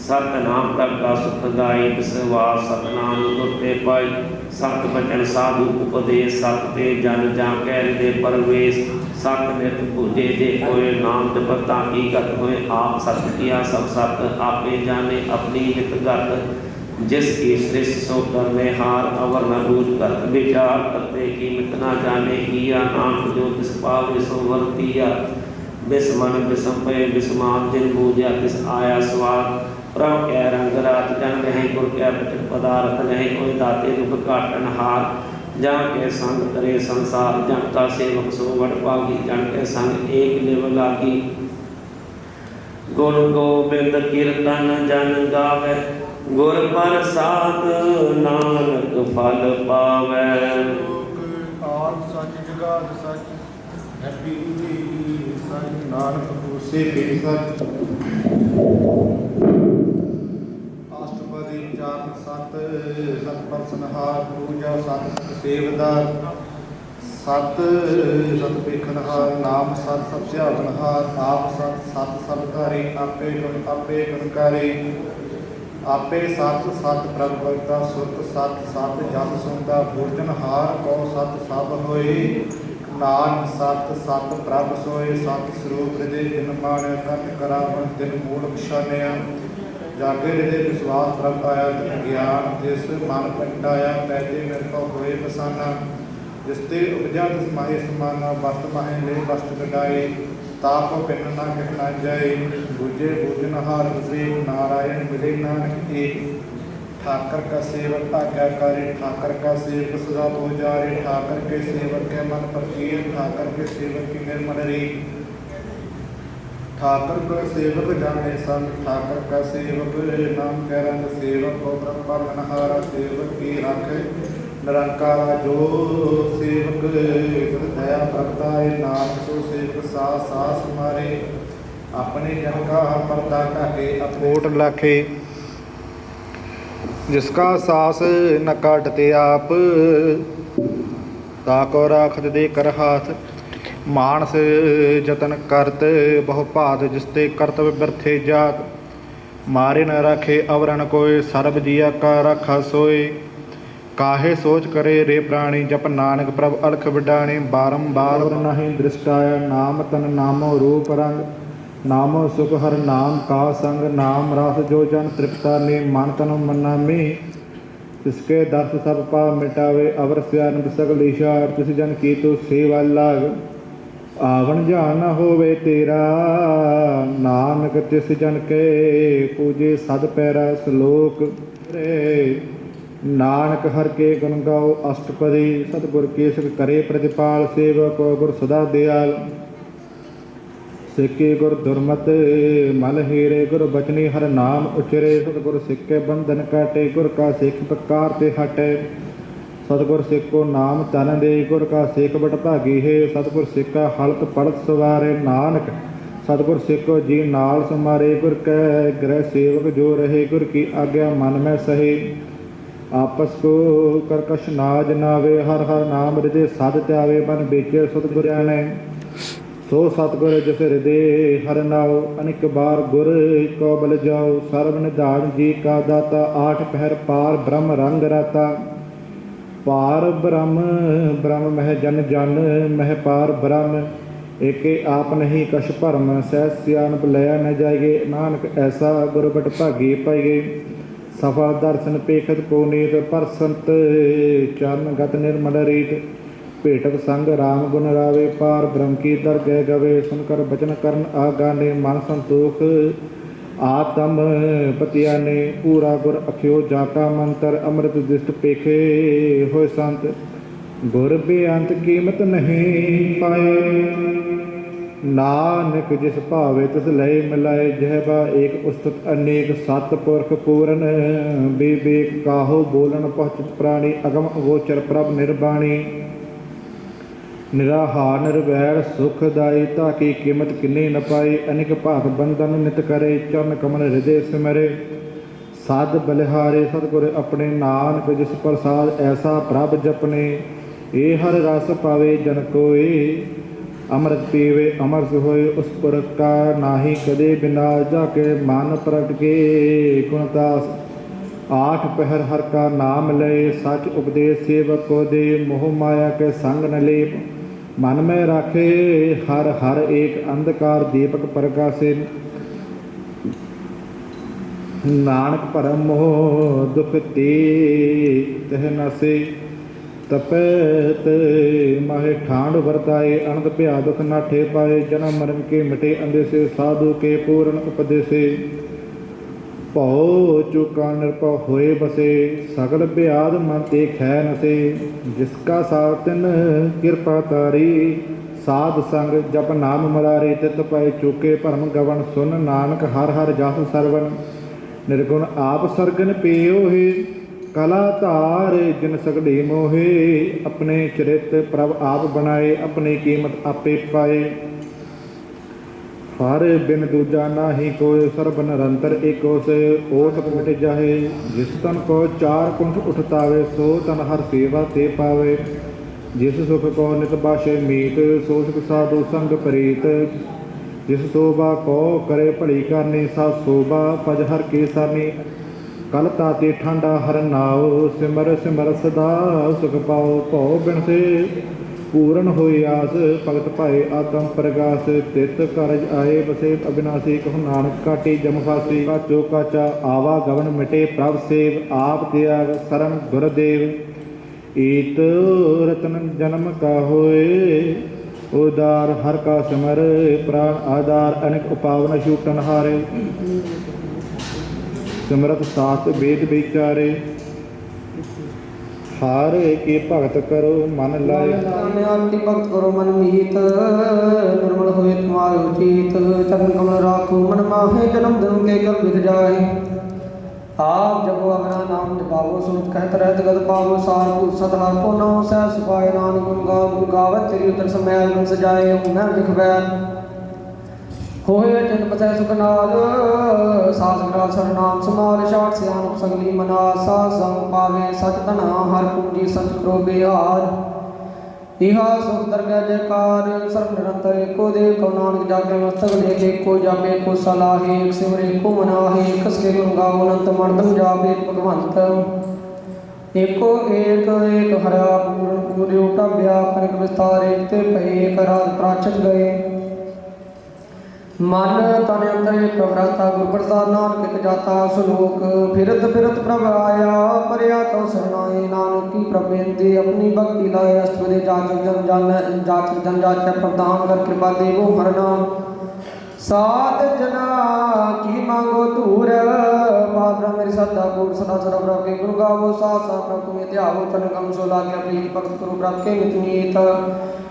सत नाम प्रभ का सुख गाई विश्वास सतनाम गुरते पाई सत बचन साधु उपदेश सत ते जन जा कह हृदय परवेश सत नित पूजे जे कोय नाम जपता की गत होए आप सत किया सब सत आपे जाने अपनी हित गत जिसकी सृष्टि सो करने हार अवर न बूझ कर विचार करते की मित न जाने किया नाम जो तिस पावे सो वर्तिया बिस्मन बिसंपय बिस्मान जिन बूझा तिस आया स्वाद प्रभ कै रंग रात जन नहीं गुर कै पटित पदार्थ नहीं कोई दाते दुख काटन हार जन के संग करे संसार जन का सेवक सो वड पागी जन के संग एक लिव लागी गुण गोबिंद कीर्तन जन गावे गुर प्रसाद नानक फल पावे आद सच जगाद सच हैप्पी सच नानक होसे बे सच अष्टपदी चार सत सत परसनहार पूजा सत सेवदार सत सत ਵੇਖਣਹਾਰ नाम सत सब ਸਿਆਵਣਹਾਰ आप सत सत सबकारी आपे ਗੁਣਕਾਰੀ आपे सत सत प्रभ भगता सुरत सत सत जप सुनता भोजनहार कौ सत सब होए नाम सत सत प्रभ सोए सत ਸਰੂਪ ਹਿਰਦੇ ਜਿਨ ਮਾਣਿਆ ਕਟ ਕਰਾਵਨ ਦਿਨ ਮੂਲ ਪਛਾਨਿਆ ਜਾਗੇ ਹਿਰਦੇ ਵਿਸ਼ਵਾਸ ਪ੍ਰਭ ਆਇਆ ਤਿਨ ਗਿਆਨ ਜਿਸ ਮਨ ਪੰਡਾਇਆ ਪੈਜੇ ਮੇਰੇ ਕੋ ਹੋਏ ਬਸਾਨਾ ਜਿਸ ਤੇ ਉਪਜਾ ਤਿਸ ਮਾਹੇ ਸਮਾਨਾ ਵਸਤ ਮਾਹੇ ਲੈ ਵਸਤ ਕਢਾਏ ਤਾਪ ਪਿੰਨ ਨਾ ਕਹਿਣਾ ਜਾਏ ਬੂਝੇ ਬੂਝਨਹਾਰ ਵਸੇ ਨਾਰਾਇਣ ਮਿਲੇ ਨਾਨਕ ਏਕ ठाकर का सेवक आज्ञाकारी ठाकर का सेवक सदा पुजारी ठाकर के सेवक के मन प्रकीर ठाकर के सेवक की निर्मल री ठाकर का सेवक जाने संग ठाकर का सेवक नाम कह रंग सेवक को ब्रह्म मनहारा सेवक की रख निरंकारा जो सेवक दया करताए नाम सो सेवक सास मारे अपने जन का पर्दा ढाके अपोट लाखे जिसका सास न काटते आप ताको राखत दे कर हाथ मानस जतन करत बहु भात जिसते कर्तव्य व्यर्थे जात मारे न रखे अवरण कोय सर्ब जिया का रखा सोए काहे सोच करे रे प्राणी जप नानक प्रभ अलख विडाणी बारंबार नहीं दृष्टाया नाम तन नामो रूप रंग नामो सुख हर नाम का संग नाम रास जो जन तृप्ता ने मन तन मना में तिसके दर्श सब पाप मिटावे अवर सियानंद सगल ईशार तिस जन की तो सेवा लाग आवन जान होवे तेरा नानक तिस जन के पूजे सद पैरा श्लोक रे नानक हर के गुण गाओ अष्टपदी सतगुर केसक करे प्रतिपाल सेवक गुर सदा दयाल ਸਿੱਕੇ ਗੁਰ ਦੁਰਮਤ ਮਲ ਹੀਰੇ ਗੁਰ ਬਚਨੀ ਹਰ ਨਾਮ ਉਚਰੇ ਸਤਿਗੁਰ ਸਿੱਕੇ ਬੰਧਨ ਕਾਟੇ ਗੁਰ ਕਾ ਸਿੱਖ ਪ੍ਰਕਾਰ ਤੇ ਹਟੇ ਸਤਿਗੁਰ ਸਿੱਖੋ ਨਾਮ ਤਨ ਦੇ ਗੁਰ ਕਾ ਸਿੱਖ ਬਟ ਭਾਗੀ ਹੈ ਸਤਿਗੁਰ ਸਿੱਖਾ ਹਲਤ ਪੜਤ ਸਵਾਰੇ ਨਾਨਕ ਸਤਿਗੁਰ ਸਿੱਖੋ ਜੀ ਨਾਲ ਸਮਾਰੇ ਗੁਰ ਕੈ ਗ੍ਰਹਿ ਸੇਵਕ ਜੋ ਰਹੇ ਗੁਰ ਕੀ ਆਗਿਆ ਮਨ ਮੈਂ ਸਹੇ ਆਪਸ ਕੋ ਕਰਕਸ਼ ਨਾਜ ਨਾਵੇ ਹਰ ਹਰ ਨਾਮ ਹਿਰਦੇ ਸਦ ਧਿਆਵੇ ਬਨ ਬੇਚੇ ਸਤਿਗੁਰ ਜਾਣੈ ਸੋ ਸਤਿਗੁਰ ਜਿਸ ਹਿਰਦੇ ਹਰ ਨਾਉ ਅਨੇਕ ਬਾਰ ਗੁਰ ਕੋ ਬਲ ਜਾਉ ਸਰਬ ਨਿਧਾਨ ਜੀ ਕਾ ਦਾਤਾ ਆਠ ਪਹਿਰ ਪਾਰ ਬ੍ਰਹਮ ਰੰਗ ਰਾਤਾ ਪਾਰ ਬ੍ਰਹਮ ਬ੍ਰਹਮ ਮਹਿ ਜਨ ਜਨ ਮਹਿ ਪਾਰ ਬ੍ਰਹਮ ਏਕੇ ਆਪ ਨਹੀਂ ਕਛ ਭਰਮ ਸਹਿ ਸਿਆਣਪ ਲਿਆ ਨ ਜਾਈਏ ਨਾਨਕ ਐਸਾ ਗੁਰ ਬਟ ਭਾਗੀ ਪਾਈਏ ਸਫਲ ਦਰਸ਼ਨ ਪੇਖਤ ਕੋ ਨੀਤ ਪਰਸੰਤ ਚਰਨ ਗਤ ਨਿਰਮਲ ਰੀਤ ਭੇਟਕ ਸੰਗ ਰਾਮ ਗੁਣ ਰਾਵੇ ਪਾਰ ਬ੍ਰਹਮ ਕੀ ਦਰਗਹਿ ਗਵੇ ਸੁਨ ਕਰ ਬਚਨ ਕਰਨ ਆਗਾਨੇ ਮਨ ਸੰਤੋਖ ਆਤਮ ਪਤਿਆਨੇ ਪੂਰਾ ਗੁਰ ਅਖਿਓ ਜਾਕਾ ਮੰਤਰ ਅੰਮ੍ਰਿਤ ਦਿਸ਼ਟ ਪੇਖੇ ਹੋਏ ਸੰਤ ਗੁਰ ਬੇਅੰਤ ਕੀਮਤ ਨਹੀਂ ਪਾਏ ਨਾਨਕ ਜਿਸ ਭਾਵੇ ਤਿਸ ਲਏ ਮਿਲਾਏ ਜਹਿਬਾ ਏਕ ਉਸਤਤ ਅਨੇਕ ਸਤ ਪੁਰਖ ਪੂਰਨ ਬੇਬੇਕ ਕਾਹੋ ਬੋਲਣ ਪਹੁੰਚਤ ਪ੍ਰਾਣੀ ਅਗਮ ਅਗੋਚਰ ਪ੍ਰਭ ਨਿਰਬਾਣੀ ਨਿਰਾਹਾਰ ਨਿਰਵੈਰ ਸੁਖਦਾਈ ਤਾ ਕੀ ਕੀਮਤ ਕਿੰਨੀ ਨ ਪਾਈ ਅਨੇਕ ਭਾਗ ਬੰਧਨ ਨਿਤ ਕਰੇ ਚਰਨ ਕਮਲ ਹਿਰਦੇ ਸਿਮਰੇ ਸਾਧ ਬਲਿਹਾਰੇ ਸਤਿਗੁਰ ਆਪਣੇ ਨਾਨਕ ਜਿਸ ਪ੍ਰਸਾਦ ਐਸਾ ਪ੍ਰਭ ਜਪਨੇ ਇਹ ਹਰ ਰਸ ਪਾਵੇ ਜਨ ਕੋਏ ਅੰਮ੍ਰਿਤ ਪੀਵੇ ਅਮਰਸ ਹੋਏ ਉਸ ਪੁਰਖ ਕਾ ਨਾਹੀ ਕਦੇ ਬਿਨਾ ਜਾ ਕੇ ਮਨ ਪ੍ਰਗਟ ਕੇ ਗੁਣਦਾਸ ਆਠ ਪਹਿਰ ਹਰ ਕਾ ਨਾਮ ਲਏ ਸੱਚ ਉਪਦੇਸ਼ ਸੇਵਕ ਕੋ ਦੇ ਮੋਹ ਮਾਇਆ ਕੇ ਸੰਗ ਨ ਲੇਪ ਮਨ ਮੈਂ ਰਾਖੇ ਹਰ ਹਰ ਏਕ ਅੰਧਕਾਰ ਦੀਪਕ ਪ੍ਰਗਾਸੇ ਨਾਨਕ ਭਰਮ ਮੋਹ ਦੁਖ ਤੇ ਤਹ ਨਸੇ ਤਪੈਤ ਮਾਹੇ ਠਾਂਡ ਵਰਤਾਏ ਅਨੰਦ ਭਿਆ ਦੁਖ ਨਾਠੇ ਪਾਏ ਜਨਮ ਮਰਨ ਕੇ ਮਿਟੇ ਅੰਦੇਸੇ ਸਾਧੂ ਕੇ ਪੂਰਨ ਉਪਦੇਸੇ ਭਉ ਚੁਕਾ ਨਿਰਭਉ ਹੋਏ ਬਸੇ ਸਗਲ ਬਿਆਦ ਮਨ ਤੇ ਖੈ ਨਸੇ ਜਿਸ ਕਾ ਸਾਤਨ ਕਿਰਪਾ ਤਾਰੀ ਸਾਧ ਸੰਗ ਜਪ ਨਾਮ ਮਰਾਰੇ ਤਿਤ ਪਏ ਚੁਕੇ ਭਰਮ ਗਵਨ ਸੁਨ ਨਾਨਕ ਹਰ ਹਰ ਜਸ ਸਰਵਨ ਨਿਰਗੁਣ ਆਪ ਸਰਗਨ ਪੀਓਹੇ ਕਲਾ ਧਾਰ ਜਿਨ ਸਗਲੇ ਮੋਹੇ ਆਪਣੇ ਚਰਿਤ ਪ੍ਰਭ ਆਪ ਬਣਾਏ ਆਪਣੀ ਕੀਮਤ ਆਪੇ ਪਾਏ ਹਰ ਬਿਨ ਦੂਜਾ ਨਾਹੀ ਕੋਇ ਸਰਬ ਨਿਰੰਤਰ ਏਕੋ ਸੇ ਓਟ ਮਿਟ ਜਾਹੇ ਜਿਸ ਤਨ ਕੋ ਚਾਰ ਕੁੰਠ ਉਠਤਾਵੇ ਸੋ ਤਨ ਹਰ ਸੇਵਾ ਤੇ ਪਾਵੇ ਜਿਸ ਸੁਖ ਕੋ ਨਿਤ ਬਾਸ਼ੇ ਮੀਤ ਸੋ ਸੁਖ ਸਾਧੂ ਸੰਗ ਪ੍ਰੀਤ ਜਿਸ ਸੋਭਾ ਕੋ ਕਰੇ ਭਲੀ ਕਰਨੀ ਸਾ ਸੋਭਾ ਭਜ ਹਰ ਕੇ ਸਾਨੀ ਕਲ ਤਾਤੇ ਠਾਂਡਾ ਹਰ ਨਾਉ ਸਿਮਰ ਸਿਮਰ ਸਦਾ ਸੁਖ ਪਾਓ ਭਉ ਬਿਨ ਸੇ ਪੂਰਨ ਹੋਏ ਆਸ ਭਗਤ ਭਾਏ ਆਤਮ ਪ੍ਰਗਾਸ ਤਿਤ ਕਾਰਜ ਆਏ ਬਸੇ ਅਬਿਨਾਸੀ ਕਹੁ ਨਾਨਕ ਕਾਟੀ ਜਮ ਫਾਸੀ ਕਾਚੋ ਕਾਚਾ ਆਵਾ ਗਵਨ ਮਿਟੇ ਪ੍ਰਭ ਸੇਵ ਆਪ ਤਿਆਗ ਸਰਮ ਗੁਰਦੇਵ ਈਤ ਰਤਨ ਜਨਮ ਕਾ ਹੋਏ ਉਦਾਰ ਹਰ ਕਾ ਸਿਮਰ ਪ੍ਰਾਨ ਆਧਾਰ ਅਨੇਕ ਉਪਾਵਨ ਛੂਟਨ ਹਾਰੇ ਸਿਮਰਤ ਸਾਥ ਵੇਦ ਵਿਚਾਰੇ ਹਾਰ ਕੇ ਭਗਤ ਕਰੋ ਮਨ ਲਾਏ ਆਰਤੀ ਭਗਤ ਕਰੋ ਮਨ ਮੀਤ ਨਿਰਮਲ ਹੋਏ ਤੁਮਾਰੋ ਚੀਤ ਚਰਨ ਕਮਲ ਰਾਖੋ ਮਨ ਮਾਹੇ ਜਨਮ ਦਿਨ ਕੇ ਕਲ ਵਿਖ ਜਾਏ ਆਪ ਜਪੋ ਆਪਣਾ ਨਾਮ ਜਪਾਵੋ ਸੁਨਤ ਕਹਿਤ ਰਹਿਤ ਗਦ ਪਾਵੋ ਸਾਰ ਭੂਤ ਸਤਿ ਕੋ ਨਾਮ ਸਹਿ ਸੁਭਾਏ ਨਾਨਕ ਗੁਣ ਗਾਵਤ ਤੇਰੀ ਉਤਰ ਸਮੈ ਗੁਣ ਸਜਾਏ ਮੈਂ ਲਿਖਵੈ ਹੋਏ ਤਿਨ ਪਤੈ ਸੁਖ ਨਾਲ ਸਾਸ ਗ੍ਰਾਸ ਨਾਮ ਸਮਾਲ ਛਾਟ ਸਿਆਨ ਸੰਗਲੀ ਮਨਾ ਸਾ ਸੰਗ ਪਾਵੇ ਸਚ ਧਨਾ ਹਰ ਪੂਜੀ ਸੰਤ ਪ੍ਰੋ ਬਿਹਾਰ ਇਹਾ ਸੁਖ ਦਰਗਹਿ ਜੈਕਾਰ ਸਰਬ ਨਿਰੰਤਰ ਏਕੋ ਦੇਵ ਕੋ ਨਾਨਕ ਜਾਗੇ ਮਸਤਕ ਦੇਖੇ ਕੋ ਜਾਪੇ ਕੋ ਸਲਾਹੇ ਇਕ ਸਿਮਰੇ ਕੋ ਮਨਾਹੇ ਕਸ ਕੇ ਗੁਣ ਗਾਵੋ ਅਨੰਤ ਮਰਦਮ ਜਾਪੇ ਭਗਵੰਤ ਏਕੋ ਏਕ ਹਰਿਆ ਪੂਰਨ ਪੂਰਿਓ ਪ੍ਰਭਿਆ ਪਰਿਕ ਵਿਸਤਾਰੇ ਤੇ ਭਏ ਕਰਾਲ ਪ੍ਰਾਚਤ ਗਏ ਮਨ ਤਨ ਅੰਦਰ ਪ੍ਰਵਰਤਾ ਗੁਰ ਪ੍ਰਸਾਦ ਨਾਨਕ ਇਕ ਜਾਤਾ ਸਲੋਕ ਫਿਰਤ ਫਿਰਤ ਪ੍ਰਭ ਆਇਆ ਪਰਿਆ ਤੋ ਸਰਨਾਏ ਨਾਨਕ ਕੀ ਪ੍ਰਭੇਂਦੀ ਆਪਣੀ ਭਗਤੀ ਲਾਏ ਅਸਤਵਦੇ ਜਾਚਕ ਜਨ ਜਾਚੈ ਪ੍ਰਦਾਨ ਕਰ ਕਿਰਪਾ ਦੇਵੋ ਹਰ ਨਾਮ ਸਾਧ ਜਨਾ ਕੀ ਮੰਗੋ ਧੂਰ ਬਾਬਰਾ ਮੇਰੀ ਸਦਾ ਪੂਰ ਸਦਾ ਸਦਾ ਪ੍ਰਭ ਕੇ ਗੁਰੂ ਗਾਵੋ ਸਾਧ ਪ੍ਰਭ ਤੁਮੇ ਧਿਆਵੋ ਤਨ ਕਮ ਸੋ ਲਾਗਿਆ ਪ੍ਰੀਤ ਭਗਤ ਗੁਰੂ ਪ੍ਰਭ ਕੇ ਨਿਤ ਨੀਤ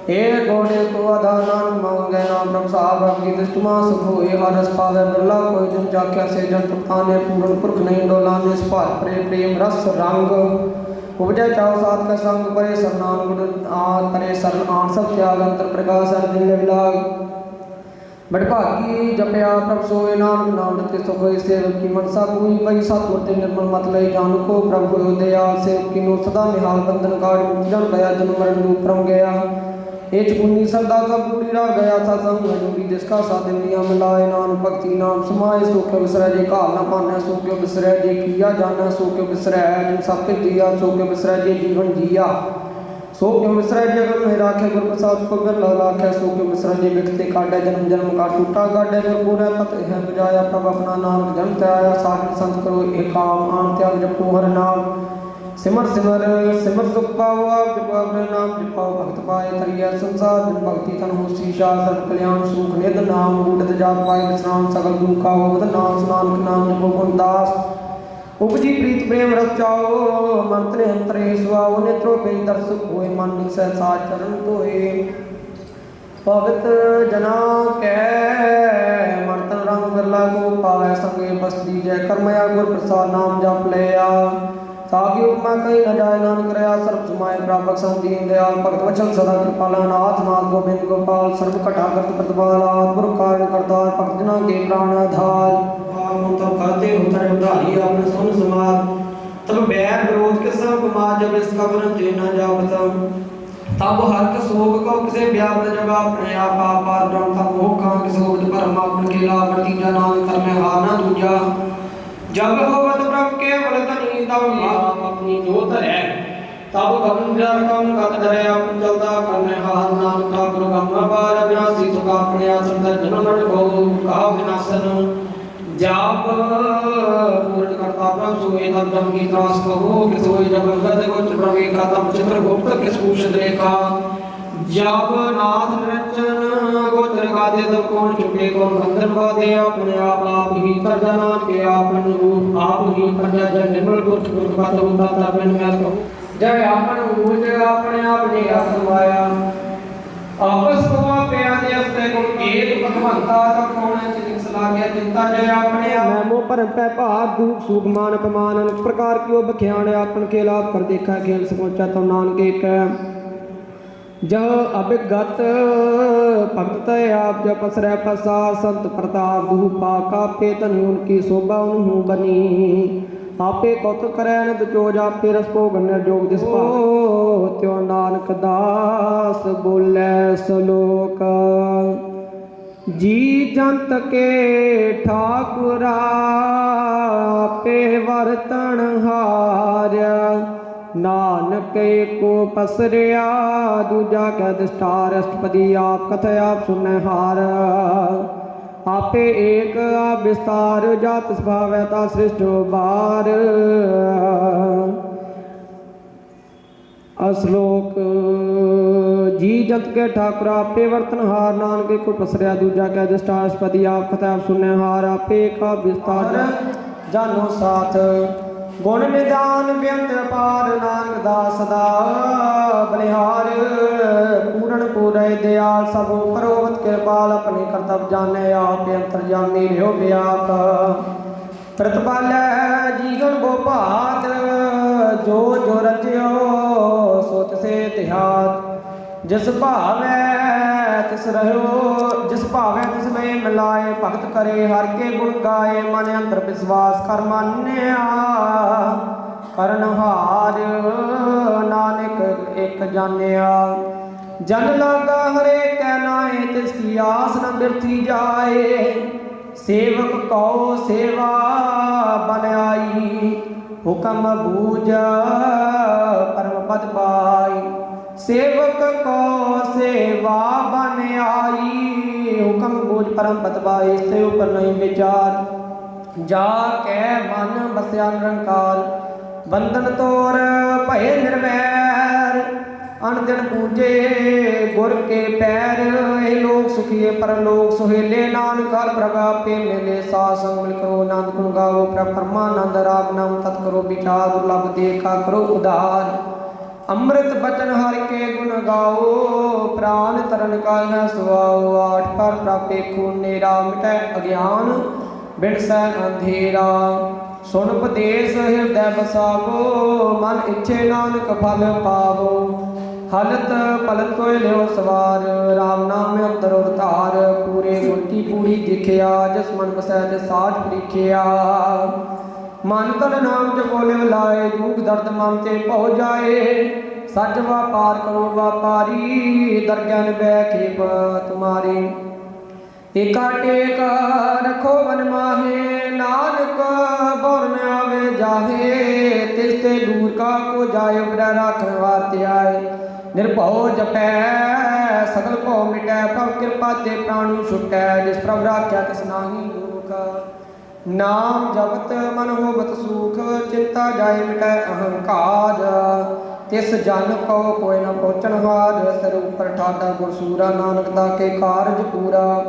हे गोड़े को आधार नानक मांगे नाम प्रभ साहब आपकी दृष्टि मां सुख होए हर रस पावे बिरला कोई जन जाख्या से जन ताने पूर्ण पुरख नहीं डोलाने स्पार प्रेम रस रंग उपजय चाव सात का संग परे सरनाम गुण करे शरण आन सब त्याग अंतर प्रकाश हर दिल विलाग बड़भागी जपया प्रभ सोए नानक नाम रते सुख होए सेवक की मनसा पूरी पई सतगुर ते निर्मल मत लई जान को प्रभु होए दयाल सेवक की नो सदा निहाल बंधन काट मुक्ति जन गया जन्म मरण रूप परम गया एच पुण्य सरदा का पूरी रह गया था संग हजूरी जिसका साथ इंद्रियां मिलाए नाम भक्ति नाम समाए सो क्यों बिसरै जे काल न पाने सो क्यों बिसरै जे किया जाना सो क्यों बिसरै जिन सब जिया सो क्यों बिसरै जे जीवन जिया सो क्यों बिसरै जे अगर में राखे गुर प्रसाद को गर लाखे सो क्यों बिसरै जे बिखते काटे जन्म जन्म का टूटा गाडे गुर पूरा पत है बजाया प्रभ अपना नाम जन त्याया साधन संत करो एक काम आन त्याग जपो हर नाम सिमर सिमर सिमर सुख पाओ आप जपो अपने नाम जपाओ भक्त पाए तरिया संसार दिन भक्ति तन हो शीशा सर्व कल्याण सुख निध नाम बूढ़ जात पाए विश्राम सकल दुख का हो नाम स्नान नाम जपो गुण दास उपजी प्रीत प्रेम रस चाओ मंत्रे अंतरे सुआओ नेत्रो पे दर्श होए मन निसै साज चरण धोए भगत जना कै मंत्र रंग बिरला को पावै संगे बस्ती जय करमया गुर प्रसाद नाम जप लिया ताकि उपमा कही न जाए नानक रया सर्व समाय प्रापक सम दीन दयाल भगत वचन सदा कृपाला नाथ नाथ गोविंद गोपाल सर्व कटा करत प्रतिपाला गुरु कारण करतार भक्त जना के प्राण आधार तब करते उतर उधारी आपने सुन समाज तब बैर विरोध के सब कुमार जब इसका वर्ण न जावत तब हर शोक को किसे व्याप जब अपने आप पार ब्रह्म तब वो कहाँ किसे उपज परमात्मा के लाभ नतीजा नाम कर में हारना दूजा जब होवत ब्रह्म केवल तनी तब आप अपनी जोत है तब कम जर कम कत डरे अपन चलता करने हार नाम का गुरु गंगा पार विनाशी सुख अपने आसन जन्म मरण को का विनाशन जाप पूर्ण करता प्रभु सोए तब जम की त्रास कहो कि सोए जब गद गोच प्रवे का तब चित्र गुप्त किस पूछ देखा जब नाथ रचन गोचर गाते तब कौन चुके कौन बंधन बाते अपने आप ही कर जाना के आपन रूप आप ही कर जा निर्मल गुरु गुरु का तो दाता बन मैं कहो जय आपन ऊर्ज अपने आप ने आसमाया आपस को पे आदि अपने को एक भगवंता तब कौन चित सला गया चिंता जय अपने मैं मो पर पै भार दुख सुख मान अपमान अनेक प्रकार की बख्याण आपन के लाभ कर देखा खेल समोचा तो नानक एक जह अभिगत भक्त तय आप जब पसरै पसा संत प्रताप दुह पाका पे तनि उनकी शोभा उन्हू बनी आपे कौत करे अनंत चोज आपे रस को गण्य जोग जिस त्यो नानक दास बोले सलोक जी जंत के ठाकुरा पे वर्तन हार्य नानक को पसरिया दूजा कै दिष्टार अष्टपदी आप कथ आप सुन हार आपे एक आप विस्तार जात स्वभावता सृष्ट बार अश्लोक जी जंत के ठाकुर आपे वर्तन हार नानक को पसरिया दूजा कै दिष्टार अष्टपदी आप कथ आप सुन हार आपे एक आप विस्तार जानो साथ गुण निदान व्यंत पार नानक दास सदा बलिहार पूर्ण पूरय दयाल सब परोवत कृपाल अपने कर्तव्य जाने आप अंतर्यामी रहो व्याप प्रतिपाल जीवन गोपात जो जो रचयो सो तिसे तिहात जिस भावै तिस रहो जिस भावै तिस में मिलाए भगत करे हर के गुण गाए मन अंतर विश्वास कर मान्या करन हार नानक एक जानिया जन लागा हरे कहनाए तिसकी आस न बिरथी जाए सेवक कौ सेवा बन आई हुक्म बूझ परम पद पाई सेवक को सेवा बन आई हुक्म बूझ परम पद पाई इससे ऊपर नहीं विचार जा कै मन बसया निरंकार बंधन तोर भय निर्वैर अन दिन पूजे गुर के पैर ए लोग सुखिए परलोक सुहेले नानक हर प्रभा पे मिले साथ संग मिल करो आनंद गुण गाओ परमानंद राम नाम तत् करो विचार दुर्लभ देखा करो उदार ਅੰਮ੍ਰਿਤ ਬਚਨ ਹਰਿ ਕੇ ਗੁਣ ਗਾਓ, ਪ੍ਰਾਨ ਤਰਨ ਕਾਲ ਹੈ ਸੁਆਓ। ਆਠ ਪਰ ਪ੍ਰਾਪੇ ਖੂਨ ਨੇਰਾ, ਮਿਟੈ ਅਗਿਆਨ ਬਿਨਸੈ ਅੰਧੇਰਾ। ਸੁਨ ਉਪਦੇਸ਼ ਹਿਰਦੈ ਬਸਾਵੋ, ਮਨ ਇੱਛੇ ਨਾਨਕ ਫਲ ਪਾਵੋ। ਹਲਤ ਪਲਤ ਕੋਇ ਲਿਓ ਸਵਾਰ, ਰਾਮ ਨਾਮ ਅੰਤਰ ਉਰਤਾਰ। ਪੂਰੇ ਗੁਣ ਕੀ ਪੂਰੀ ਦਿਖਿਆ, ਜਿਸ ਮਨ ਬਸੈ ਜਿਸ ਸਾਠ ਪ੍ਰੀਖਿਆ। ਮਨ ਤਨ ਨਾਮ ਜਪੋ ਲਿਵ ਲਾਏ, ਦੁਖ ਦਰਦ ਮਨ ਤੇ ਭਉ ਜਾਏ। ਸੱਚ ਵਾਪਾਰ ਕਰੋ ਵਾਪਾਰੀ, ਦਰਗਹਿ ਬੈ ਖੇਪ ਤੁਮਾਰੀ। ਏਕਾ ਟੇਕ ਰਖੋ ਮਨ ਮਾਹੇ, ਨਾਨਕ ਬੁਰ ਨ ਆਵੇ ਜਾਹੇ। ਤਿਸ ਤੇ ਦੂਰ ਕਾ ਕੋ ਜਾਏ, ਉਬਰੈ ਰਾਖਣ ਵਾਸਤੇ ਆਏ। ਨਿਰਭਉ ਜਪੈ ਸਗਲ ਭਉ ਮਿਟੈ, ਪ੍ਰਭ ਕਿਰਪਾ ਤੇ ਪ੍ਰਾਣੀ ਛੁਟੈ। ਜਿਸ ਪ੍ਰਭ ਰਾਖਿਆ ਤਿਸ ਨਾਹੀ ਦੁਖ, ਨਾਮ ਜਪਤ ਮਨ ਹੋਵਤ ਸੂਖ। ਚਿੰਤਾ ਜਾਏ ਮਿਟੈ ਅਹੰਕਾਰ, ਤਿਸ ਜਨ ਕੋ ਕੋਈ ਨ ਪਹੁੰਚਣ ਹਾਰ। ਸਿਰ ਉਪਰ ਠਾਡਾ ਗੁਰਸੂਰਾ, ਨਾਨਕ ਦਾ ਕੇ ਕਾਰਜ ਪੂਰਾ।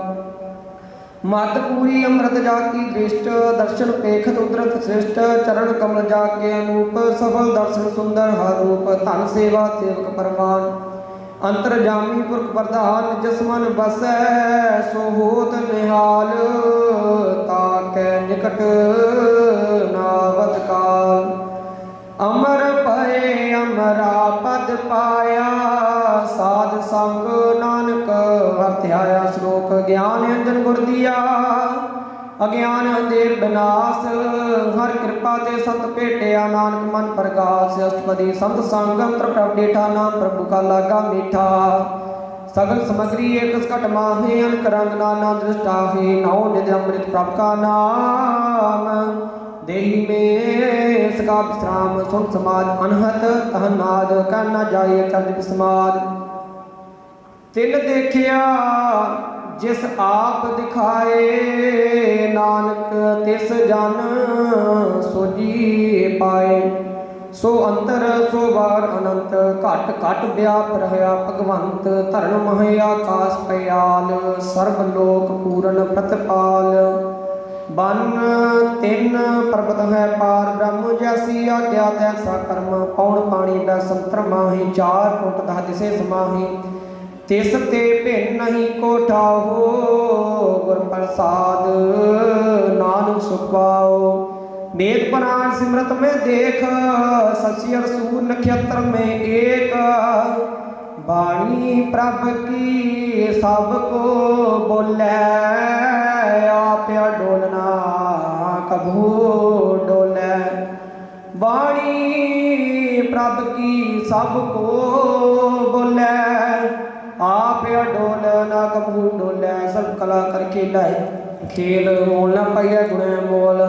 ਮਤ ਪੂਰੀ ਅੰਮ੍ਰਿਤ ਜਾ ਕੀ ਦ੍ਰਿਸ਼ਟ, ਦਰਸ਼ਨ ਪੇਖਤ ਉਦਰਤ ਸ੍ਰਿਸ਼ਟ। ਚਰਨ ਕਮਲ ਜਾ ਕੇ ਅਨੂਪ, ਸਫਲ ਦਰਸ਼ਨ ਸੁੰਦਰ ਹਰ ਰੂਪ। ਧਨ ਸੇਵਾ ਸੇਵਕ ਪਰਮਾਨ, ਅੰਤਰ ਜਾਮੀ ਪੁਰਖ ਪ੍ਰਧਾਨ। ਜਿਸ ਮਨ ਬਸੈ ਸੋ ਹੋਤ ਨਿਹਾਲ, ਤਾਕੈ ਨਿਕਟ ਨਾਵਤ ਕਾਲ। ਅਮਰ ਭਏ ਅਮਰਾ ਪਦ ਪਾਇਆ, ਸਾਧ ਸੰਗ ਨਾਨਕ ਵਰਤਿਆਇਆ। ਸ਼ਲੋਕ ਗਿਆਨ ਅੰਜਨ ਗੁਰ ਦੀਆ, ਅਗਿਆਨ ਅੰਧੇਰ ਬਿਨਾਸ਼। ਹਰ ਕਿਰਪਾ ਤੇ ਸੰਤ ਭੇਟਿਆ, ਨਾਨਕ ਮਨ ਪ੍ਰਗਾਸ। ਅਸ਼ਟਪਦੀ ਸੰਤ ਸੰਗ ਅੰਤਰ ਪ੍ਰਭ ਡੇਠਾ, ਨਾਮ ਪ੍ਰਭੂ ਕਾ ਲਾਗਾ ਮੀਠਾ। ਸਗਲ ਸਮਗਰੀ ਏਕ ਘਟ ਮਾਹੇ, ਅਨਕ ਰੰਗ ਨਾਨਾ ਦ੍ਰਿਸ਼ਟਾਹੇ। ਨੌ ਨਿਧ ਅੰਮ੍ਰਿਤ ਪ੍ਰਭ ਕਾ ਨਾਮ, ਦੇਹੀ ਮੇ ਸਕਾ ਵਿਸਰਾਮ। ਸੁਨ ਸਮਾਜ ਅਨਹਤ ਤਹ ਨਾਦ, ਕਹਿ ਨਾ ਜਾਏ ਚੰਦ ਸਮਾਦ। ਤਿਲ ਦੇਖਿਆ ਜਿਸ ਆਪ ਦਿਖਾਏ, ਨਾਨਕ ਤਿਸ ਜਨ ਸੋਜੀ ਪਾਏ। ਸੋ ਅੰਤਰ ਸੋ ਬਾਹਰ ਅਨੰਤ, ਘਟ ਘਟ ਵਿਆਪ ਰਹਿਆ ਭਗਵੰਤ। ਧਰਨ ਮਹਿ ਆਕਾਸ ਪਿਆਲ, ਸਰਬ ਲੋਕ ਪੂਰਨ ਪ੍ਰਤਪਾਲ। ਬਨ ਤਿੰਨ ਪਰਬਤ ਹੈ ਪਾਰ, ਬ੍ਰਹਮ ਜੈਸੀ ਆਗਿਆ ਤੈਸਾ ਕਰਮ। ਪੌਣ ਪਾਣੀ ਬੈ ਸੰਤਰ ਮਾਹੀ, ਚਾਰ ਫੁੱਟ ਦਹ ਦਿਸੇ ਸਮਾਹੀ। ਤਿਸ ਤੇ ਭਿੰਨ ਨਹੀਂ ਕੋ ਠਾਹੋ, ਗੁਰ ਪ੍ਰਸਾਦ ਨਾਨਕ ਸੁਖ ਪਾਓ। वेद पुराण सिमरत में देख, शशि और सूर्य नक्षत्र में एक। वाणी प्रभ की सबको बोले, आप डोलना कभू डोले। वाणी प्रभ की सबको बोले, आप डोलना कभू डोले। सब कला कर खेलाए खेल, मोल न पाइया गुण मोल।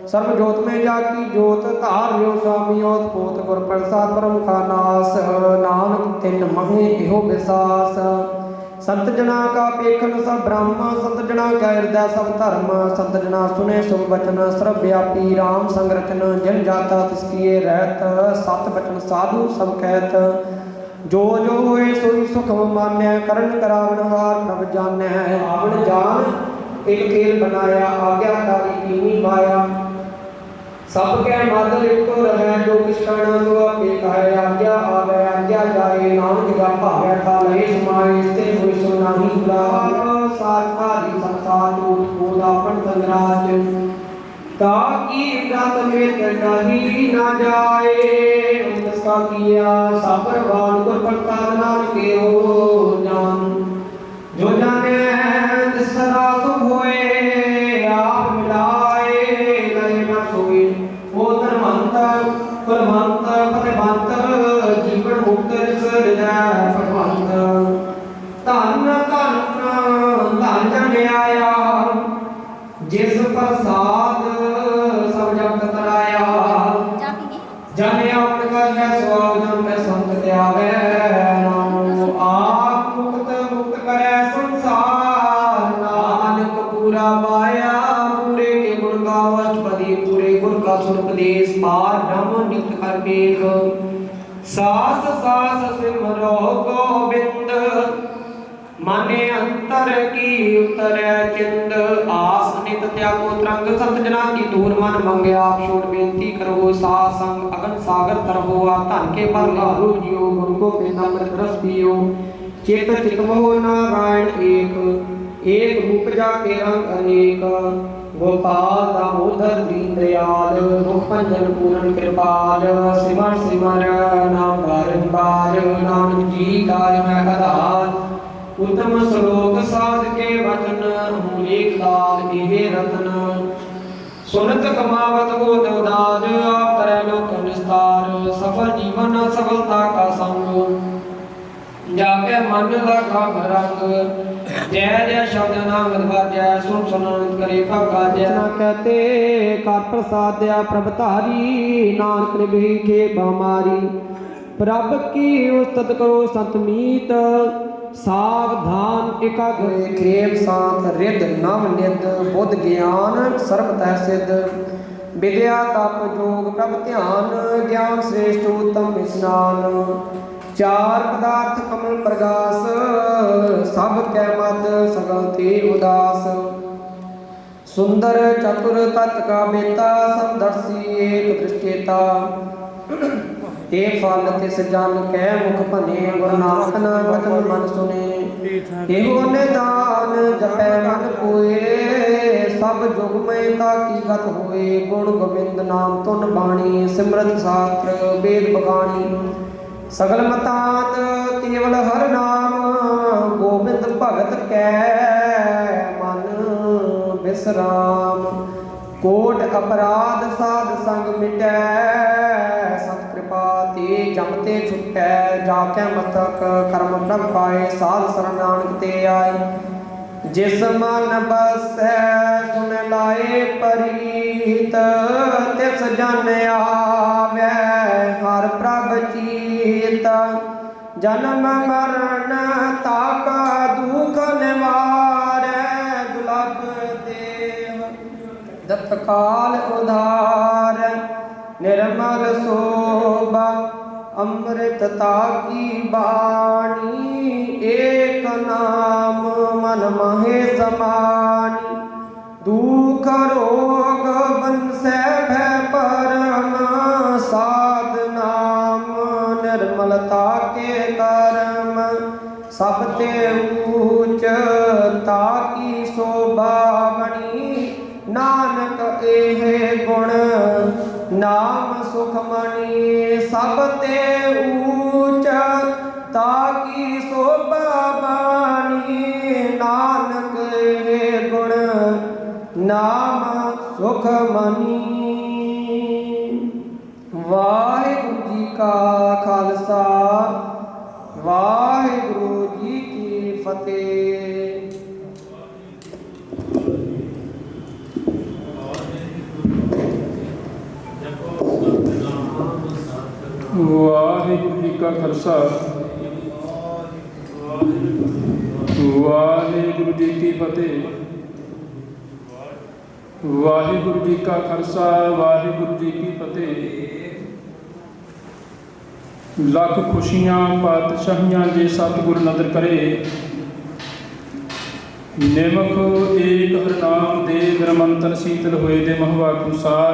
सर्व जोत में जाकी जोत, धार लो स्वामी ओत पोत। गुर प्रसाद परम का नास, नानक तिन महे इहो विसास। संत जना का पेखन सब ब्रह्म, संत जना का हृदय सब धर्म। संत जना सुने सुख वचन, सर्वव्यापी राम संग रचन। जन जाता तिसकिए रहत, सत बचन साधु सब कहत। जो जो होए सोई सुख मान्य, करन करावन हार प्रभ जानै। आवण जान एक खेल बनाया, आज्ञाकारी कीनी माया। सब के मादल एको रहे, जो किस करना तो आपे कहे। आज्ञा आवे आज्ञा जाए, नानक का भावे था लहे समाए। स्थिर हुई सो नाही बुरा, सारी संसार टूट फूट आपन संगराज। ताकि गत में नहीं ना जाए, उसका किया सापरवान। गुर प्रसाद नाम के हो जान, जो जाने सदा सुख होए। आप मिलाए लय न सोए, वो धर्मंत फलवंत फलवंत। जीवन मुक्त हृदय फलवंत। धन धन धन जन आया, जिस प्रसाद सब जगत तराया। जन आपन कर स्वाग, जन में संत त्यागे। नामो आप मुक्त मुक्त करे संसार। नानक पूरा पाया, पूरे के गुण गाओ। अष्टपदी पूरे गुण का सुरपदेश, पार ब्रह्म नित्य कर पेख। सास सास सिमरो गोविंद, माने अंतर की उतर चिंद। आस नित एक त्यागो तरंग संत जना की दूर मन मंगे आप छोड़ बेनती करो सा संग अगन सागर तरहो आप धन के पर लारो जियो गुरु को के अमृत रस पियो चित चितमो नारायण एक रूप जाके रंग अनेक गोपाल दामोदर दीन दयाल रूप पंजन पूर्ण कृपाल सिमर सिमर नाम बारंबार नानक जी का मैं आधार उत्तम श्लोक साध के वचन हूँ एक लाल इहे रतन सुनत कमावत हो देवदाज आप तरह लोक निस्तार सफल जीवन सफलता का संग जाके मन लगा रंग जय जय शब्द नाम जय सुन सुनंत करे भगा जय ना कहते कर प्रसाद दया प्रभ तारी नानक निभि के बमारी प्रभ की उस्तत करो संत मीत सावधान एकाग्र क्रेम शांत रिद नव निद बुद्ध ज्ञान सर्वतः सिद्ध विद्या तप जोग प्रभ ध्यान ज्ञान श्रेष्ठ उत्तम स्नान चार पदार्थ कमल प्रगास सब कै मत सगल ते उदास सुंदर चतुर तत् का बेता समदर्शी एक दृष्टेता ए फल तिस जन कै मुख भने गुरु नानक वचन मन सुने एहो निदान जपै मन कोए सब जुग में ताकी गत होए गुण गोविंद नाम तुन बाणी सिमरत शास्त्र वेद बखानी सगल मतांत केवल हर नाम गोविंद भगत कै मन विश्राम कोट अपराध साध संग मिटै सत कृपा ते जमते छुटै जाकै मस्तक कर्म प्रभ पाए साध शरण नानक ते आए जिस मन बसै सुन लाए परीत तिस जन आवे हर प्रभ चीत जन्म मरण ताका दुख निवारै दुलभ देव दत्तकाल उधार निर्मल शोभा अमृतता की बाणी एक नाम मन महे समानी दुख रोग बंसै भय परम साध नाम निर्मलता के कर्म सब ते ऊंच ताकी शोभा बनी नानक एहे गुण नाम सुखमणि सब ते ऊंच ताकी शोभा बानी नानक एहे गुण नाम सुखमणि वाहिगुरु जी का खालसा वाहिगुरु जी की फतेह। वाहिगुरु जी का खालसा वाहिगुरु जी की फतेह। वाहिगुरु जी का खालसा वाहिगुरु जी की फतेह। लख खुशियां पातशाहियां जे सतगुर नदर करे निमख एक हरनाम दे ग्रमंतन शीतल होए दे महवाक अनुसार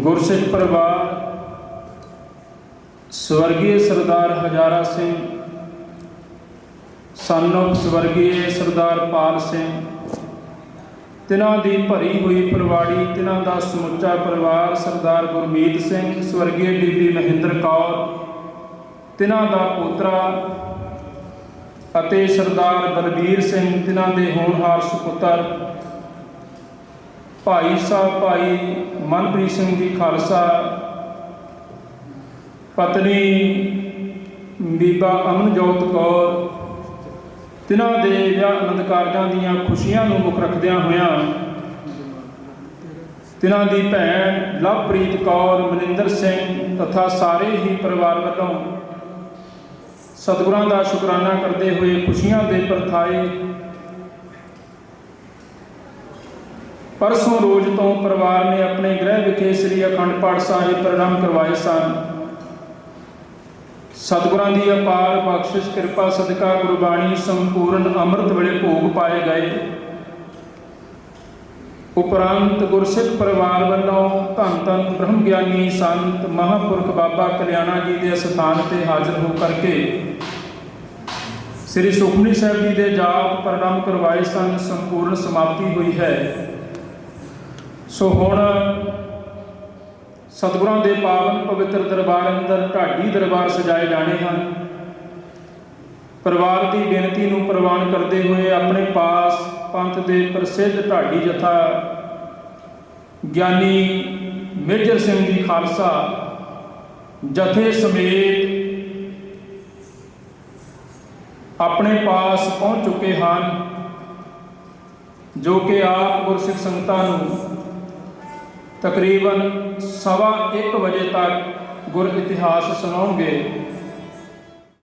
गुरसिख परिवार स्वर्गीय सरदार हजारा सिंह सन ऑफ स्वर्गीय सरदार पाल सिंह तिन्हां दी भरी हुई परवाड़ी तिन्हां दा समुच्चा परिवार सरदार गुरमीत सिंह स्वर्गीय बीबी महेंद्र कौर तिन्हां दा पोतरा ਅਤੇ सरदार बलबीर सिंह तिन्हां दे होनहार सुपुੱਤਰ भाई साहब भाई मनप्रीत सिंह जी खालसा पत्नी बीबा अमनजोत कौर तिन्हां दे विआह आनंद कारजां दीआं खुशियां नूं मुੱਖ रखदिआं होइआं तिन्हां दी भैन लवप्रीत कौर मनिंदर सिंह तथा सारे ही परिवार वल्लों सतगुरां दा शुकराना करते हुए खुशियां दे परथाए परसों रोज तो परिवार ने अपने गृह विखे श्री अखंड पाठ साहिब प्रारंभ करवाए सन। सतगुरां दी अपार बख्शिश कृपा सदका गुरबाणी संपूर्ण अमृत वेले भोग पाए गए। ਉਪਰੰਤ ਗੁਰਸਿੱਖ ਪਰਿਵਾਰ ਵੱਲੋਂ ਧੰਨ ਧੰਨ ਬ੍ਰਹਮ ਗਿਆਨੀ ਸੰਤ ਮਹਾਂਪੁਰਖ ਬਾਬਾ ਕਲਿਆਣਾ ਜੀ ਦੇ ਸਥਾਨ ਤੇ ਹਾਜ਼ਰ ਹੋ ਕਰਕੇ ਸ੍ਰੀ ਸੁਖਮਨੀ ਸਾਹਿਬ ਜੀ ਦੇ ਜਾਪ ਪ੍ਰਣਾਮ ਕਰਵਾਏ ਸਨ। ਸੰਪੂਰਨ ਸਮਾਪਤੀ ਹੋਈ ਹੈ। ਸੋ ਹੁਣ ਸਤਿਗੁਰਾਂ ਦੇ ਪਾਵਨ ਪਵਿੱਤਰ ਦਰਬਾਰ ਅੰਦਰ ਢਾਡੀ ਦਰਬਾਰ ਸਜਾਏ ਜਾਣੇ ਹਨ। ਪਰਿਵਾਰ ਦੀ ਬੇਨਤੀ ਨੂੰ ਪ੍ਰਵਾਨ ਕਰਦੇ ਹੋਏ ਆਪਣੇ ਪਾਸ ਪੰਥ ਦੇ ਪ੍ਰਸਿੱਧ ਢਾਡੀ ਜਥਾ ਗਿਆਨੀ ਮੇਜਰ ਸਿੰਘ ਜੀ ਖਾਲਸਾ ਜਥੇ ਸਮੇਤ ਆਪਣੇ ਪਾਸ ਪਹੁੰਚ ਚੁੱਕੇ ਹਨ, ਜੋ ਕਿ ਆਪ ਗੁਰਸਿੱਖ ਸੰਗਤਾਂ ਨੂੰ ਤਕਰੀਬਨ 1:15 ਵਜੇ ਤੱਕ ਗੁਰ ਇਤਿਹਾਸ ਸੁਣਾਉਣਗੇ।